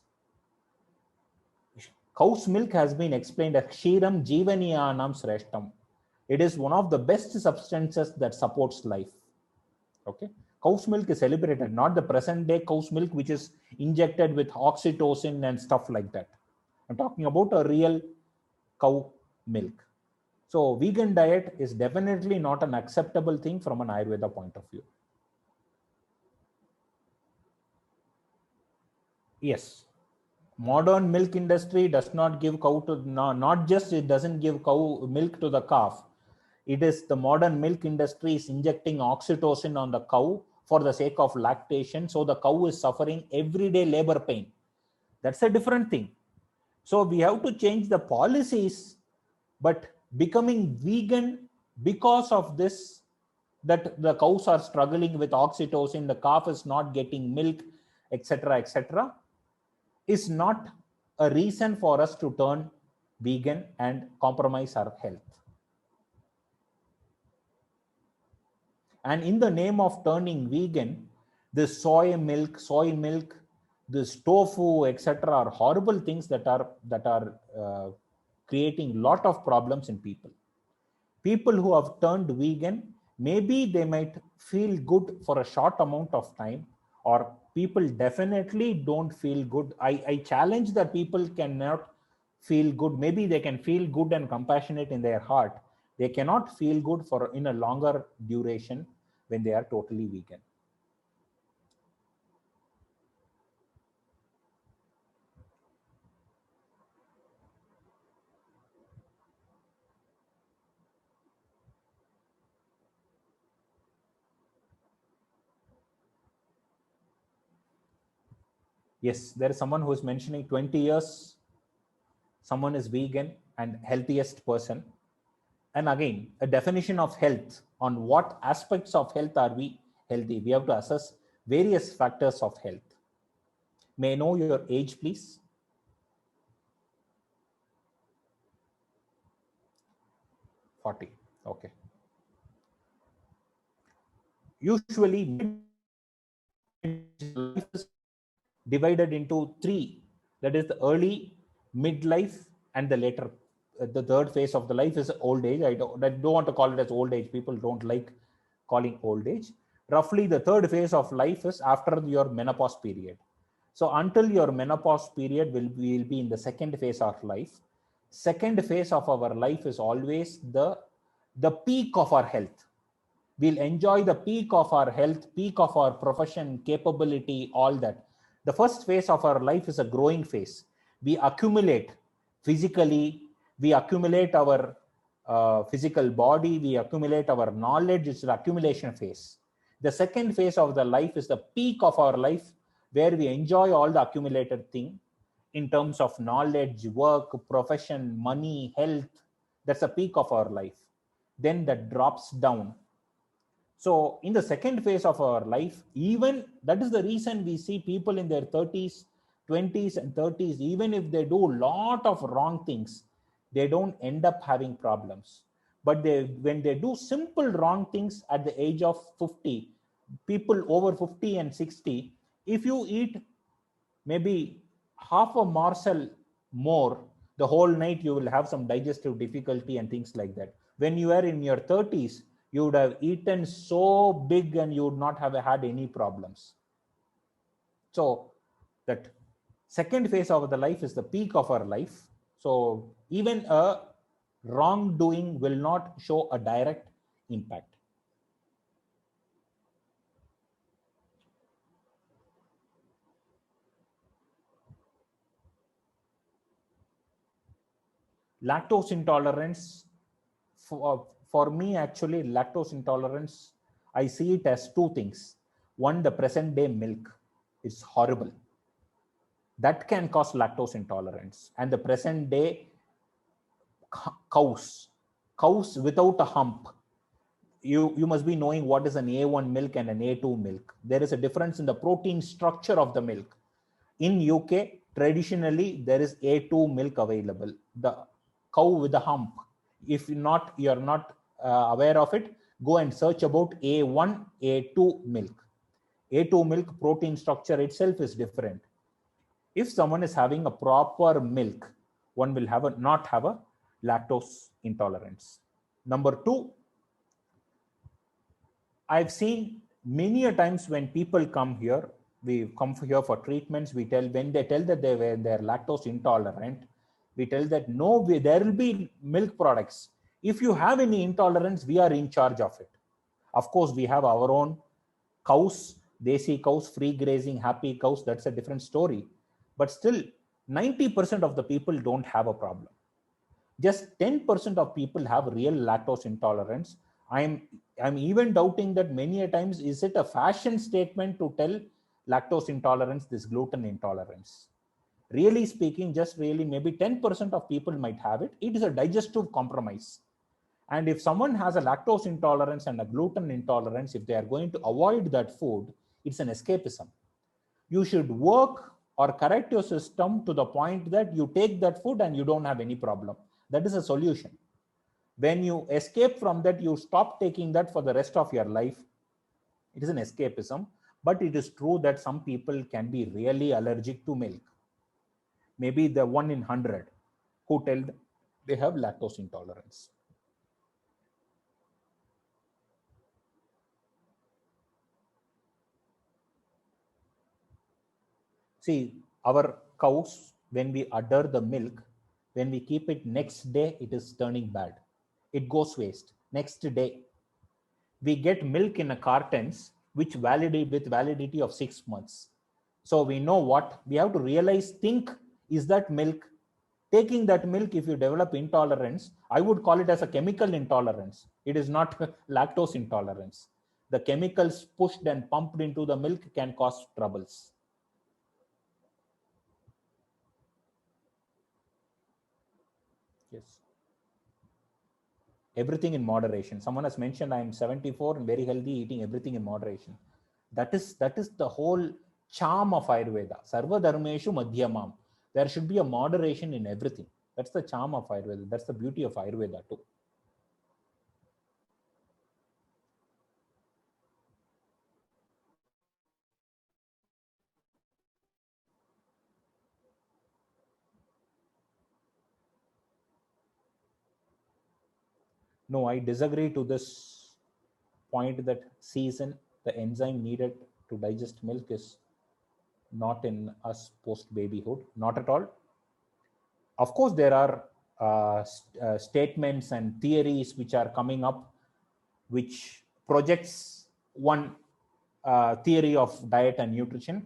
Cow's milk has been explained as Kshiram Jeevaniyanam Sreshtam. It is one of the best substances that supports life. Okay. Cow's milk is celebrated, not the present day cow's milk, which is injected with oxytocin and stuff like that. I'm talking about a real cow milk. So vegan diet is definitely not an acceptable thing from an Ayurveda point of view. Yes. Modern milk industry does not give cow to, not just it doesn't give cow milk to the calf. It is the modern milk industry is injecting oxytocin on the cow for the sake of lactation. So the cow is suffering everyday labor pain. That's a different thing. So we have to change the policies, but becoming vegan because of this, that the cows are struggling with oxytocin, the calf is not getting milk, etc., is not a reason for us to turn vegan and compromise our health. And in the name of turning vegan, this soy milk, this tofu, etc., are horrible things that are creating a lot of problems in people. People who have turned vegan, maybe they might feel good for a short amount of time, or people definitely don't feel good. I challenge that people cannot feel good. Maybe they can feel good and compassionate in their heart. They cannot feel good for in a longer duration when they are totally vegan. Yes, there is someone who is mentioning 20 years, someone is vegan and healthiest person. And again, a definition of health, on what aspects of health are we healthy? We have to assess various factors of health. May I know your age, please? 40. Okay. Usually, life is divided into three. That is the early, midlife, and the later. The third phase of the life is old age. I don't want to call it as old age. People don't like calling old age. Roughly, the third phase of life is after your menopause period. So until your menopause period, will be in the second phase of life. Second phase of our life is always the peak of our health. We'll enjoy the peak of our health, peak of our profession, capability, all that. The first phase of our life is a growing phase. We accumulate physically, we accumulate our physical body, we accumulate our knowledge. It's the accumulation phase. The second phase of the life is the peak of our life, where we enjoy all the accumulated thing in terms of knowledge, work, profession, money, health. That's the peak of our life. Then that drops down. So in the second phase of our life, even that is the reason we see people in their 30s, 20s and 30s, even if they do a lot of wrong things, they don't end up having problems. But when they do simple wrong things at the age of 50, people over 50 and 60, if you eat maybe half a morsel more, the whole night you will have some digestive difficulty and things like that. When you are in your 30s, you would have eaten so big and you would not have had any problems. So that second phase of the life is the peak of our life. So even a wrongdoing will not show a direct impact. Lactose intolerance, for me, actually, lactose intolerance, I see it as two things. One, the present day milk is horrible. That can cause lactose intolerance. And the present day cows without a hump. You must be knowing what is an A1 milk and an A2 milk. There is a difference in the protein structure of the milk. In UK, traditionally, there is A2 milk available. The cow with the hump. If you're not aware of it, go and search about A1, A2 milk. A2 milk protein structure itself is different. If someone is having a proper milk, one will not have a lactose intolerance. Number two, I've seen many a times when people come here, we come here for treatments, when they tell that they're lactose intolerant, we tell that no, there will be milk products. If you have any intolerance, we are in charge of it. Of course, we have our own cows, desi cows, free grazing, happy cows. That's a different story. But still, 90% of the people don't have a problem. Just 10% of people have real lactose intolerance. I'm even doubting that many a times, is it a fashion statement to tell lactose intolerance, this gluten intolerance? Really speaking, just really maybe 10% of people might have it. It is a digestive compromise. And if someone has a lactose intolerance and a gluten intolerance, if they are going to avoid that food, it's an escapism. You should work or correct your system to the point that you take that food and you don't have any problem. That is a solution. When you escape from that, you stop taking that for the rest of your life. It is an escapism, but it is true that some people can be really allergic to milk. Maybe the 1 in 100 who tell they have lactose intolerance. See, our cows, when we udder the milk, when we keep it next day, it is turning bad. It goes waste. Next day, we get milk in a cartons, which with validity of 6 months. So we know what we have to realize, think, is that milk? Taking that milk, if you develop intolerance, I would call it as a chemical intolerance. It is not lactose intolerance. The chemicals pushed and pumped into the milk can cause troubles. everything in moderation. Someone has mentioned I'm 74 and very healthy, eating everything in moderation. That is the whole charm of Ayurveda. Sarva dharmeshu madhyamam. There should be a moderation in everything. That's the charm of Ayurveda. That's the beauty of Ayurveda too. No, I disagree to this point that season, the enzyme needed to digest milk is not in us post babyhood, not at all. Of course, there are statements and theories which are coming up, which projects one theory of diet and nutrition.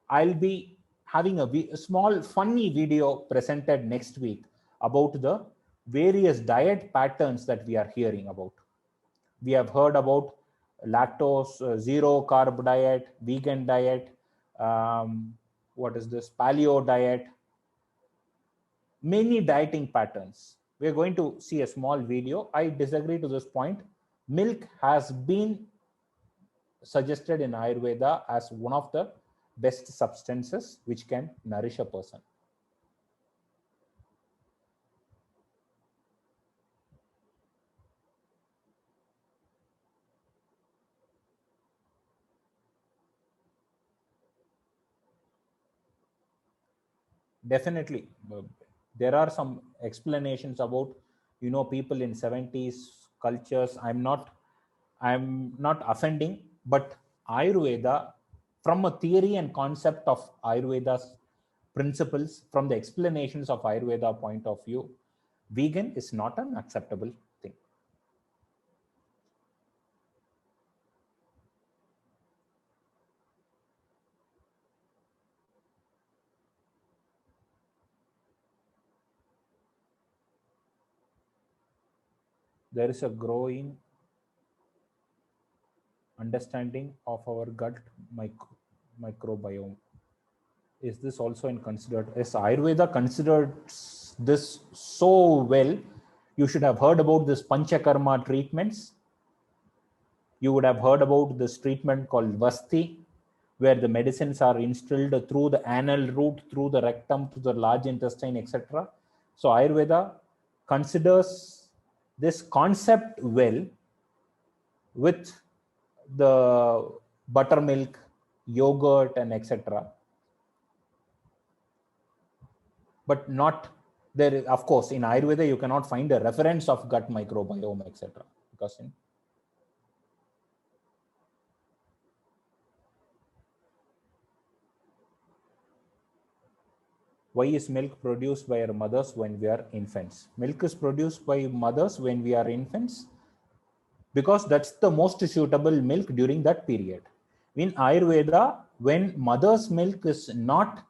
I'll be having a small funny video presented next week about the various diet patterns that we are hearing about. We have heard about lactose, zero carb diet, vegan diet, what is this, paleo diet, many dieting patterns. We're going to see a small video. I disagree to this point. Milk has been suggested in Ayurveda as one of the best substances which can nourish a person. Definitely. There are some explanations about, people in 70s cultures. I'm not offending, but Ayurveda, from a theory and concept of Ayurveda's principles, from the explanations of Ayurveda point of view, vegan is not an acceptable thing. There is a growing understanding of our gut microbiome. Is this also in considered? Yes, Ayurveda considers this so well. You should have heard about this Panchakarma treatments. You would have heard about this treatment called Vasti, where the medicines are instilled through the anal route, through the rectum, to the large intestine, etc. So Ayurveda considers this concept well with the buttermilk, yogurt, and etc. But not there. Of course, in Ayurveda, you cannot find a reference of gut microbiome, etc. Because why is milk produced by our mothers when we are infants? Milk is produced by mothers when we are infants because that's the most suitable milk during that period. In Ayurveda, when mother's milk is not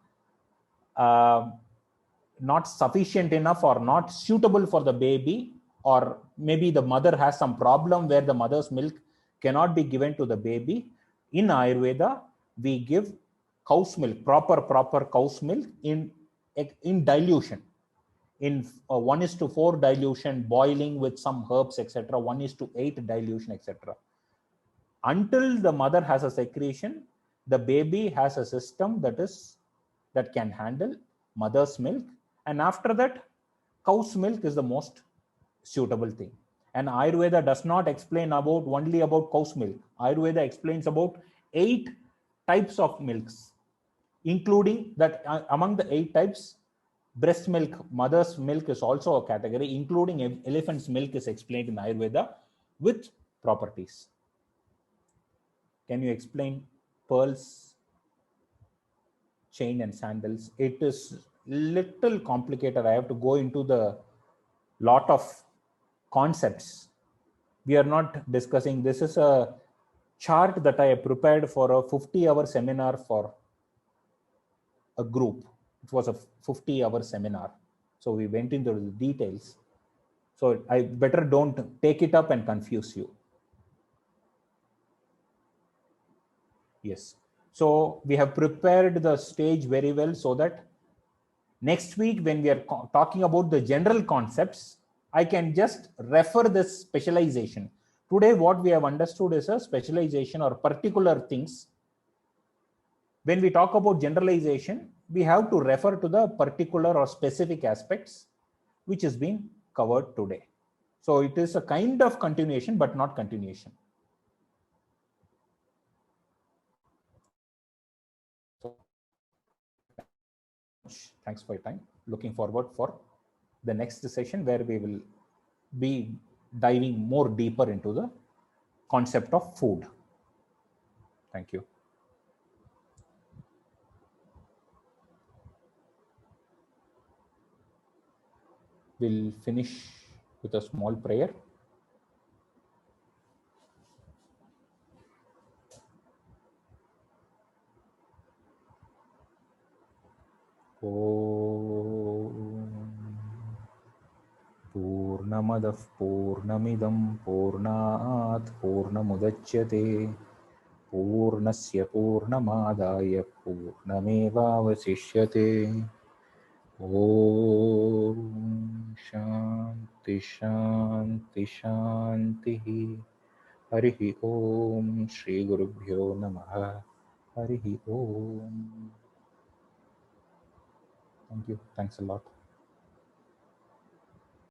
sufficient enough or not suitable for the baby, or maybe the mother has some problem where the mother's milk cannot be given to the baby, in Ayurveda, we give cow's milk, proper cow's milk in dilution, in 1:4 dilution, boiling with some herbs, etc., 1:8 dilution, etc. Until the mother has a secretion, the baby has a system that can handle mother's milk, and after that, cow's milk is the most suitable thing. And Ayurveda does not explain only about cow's milk. Ayurveda explains about 8 types of milks, including that among the 8 types, breast milk, mother's milk is also a category, including elephant's milk is explained in Ayurveda with properties. Can you explain pearls, chain and sandals? It is little complicated. I have to go into the lot of concepts. We are not discussing. This is a chart that I have prepared for a 50-hour seminar for a group. It was a 50-hour seminar. So we went into the details. So I better don't take it up and confuse you. Yes. So we have prepared the stage very well so that next week when we are talking about the general concepts, I can just refer this specialization. Today, what we have understood is a specialization or particular things. When we talk about generalization, we have to refer to the particular or specific aspects which is being covered today. So it is a kind of continuation, but not continuation. So, thanks for your time. Looking forward for the next session where we will be diving more deeper into the concept of food. Thank you. We'll finish with a small prayer. पूर्णमदः पूर्णमिदं पूर्णात् पूर्णमुदच्यते पूर्णस्य पूर्णमादाय पूर्णमेवावशिष्यते ॐ शान्ति शान्ति शान्तिः हरिः ॐ श्री गुरुभ्यो नमः हरिः ॐ. Thank you. Thanks a lot.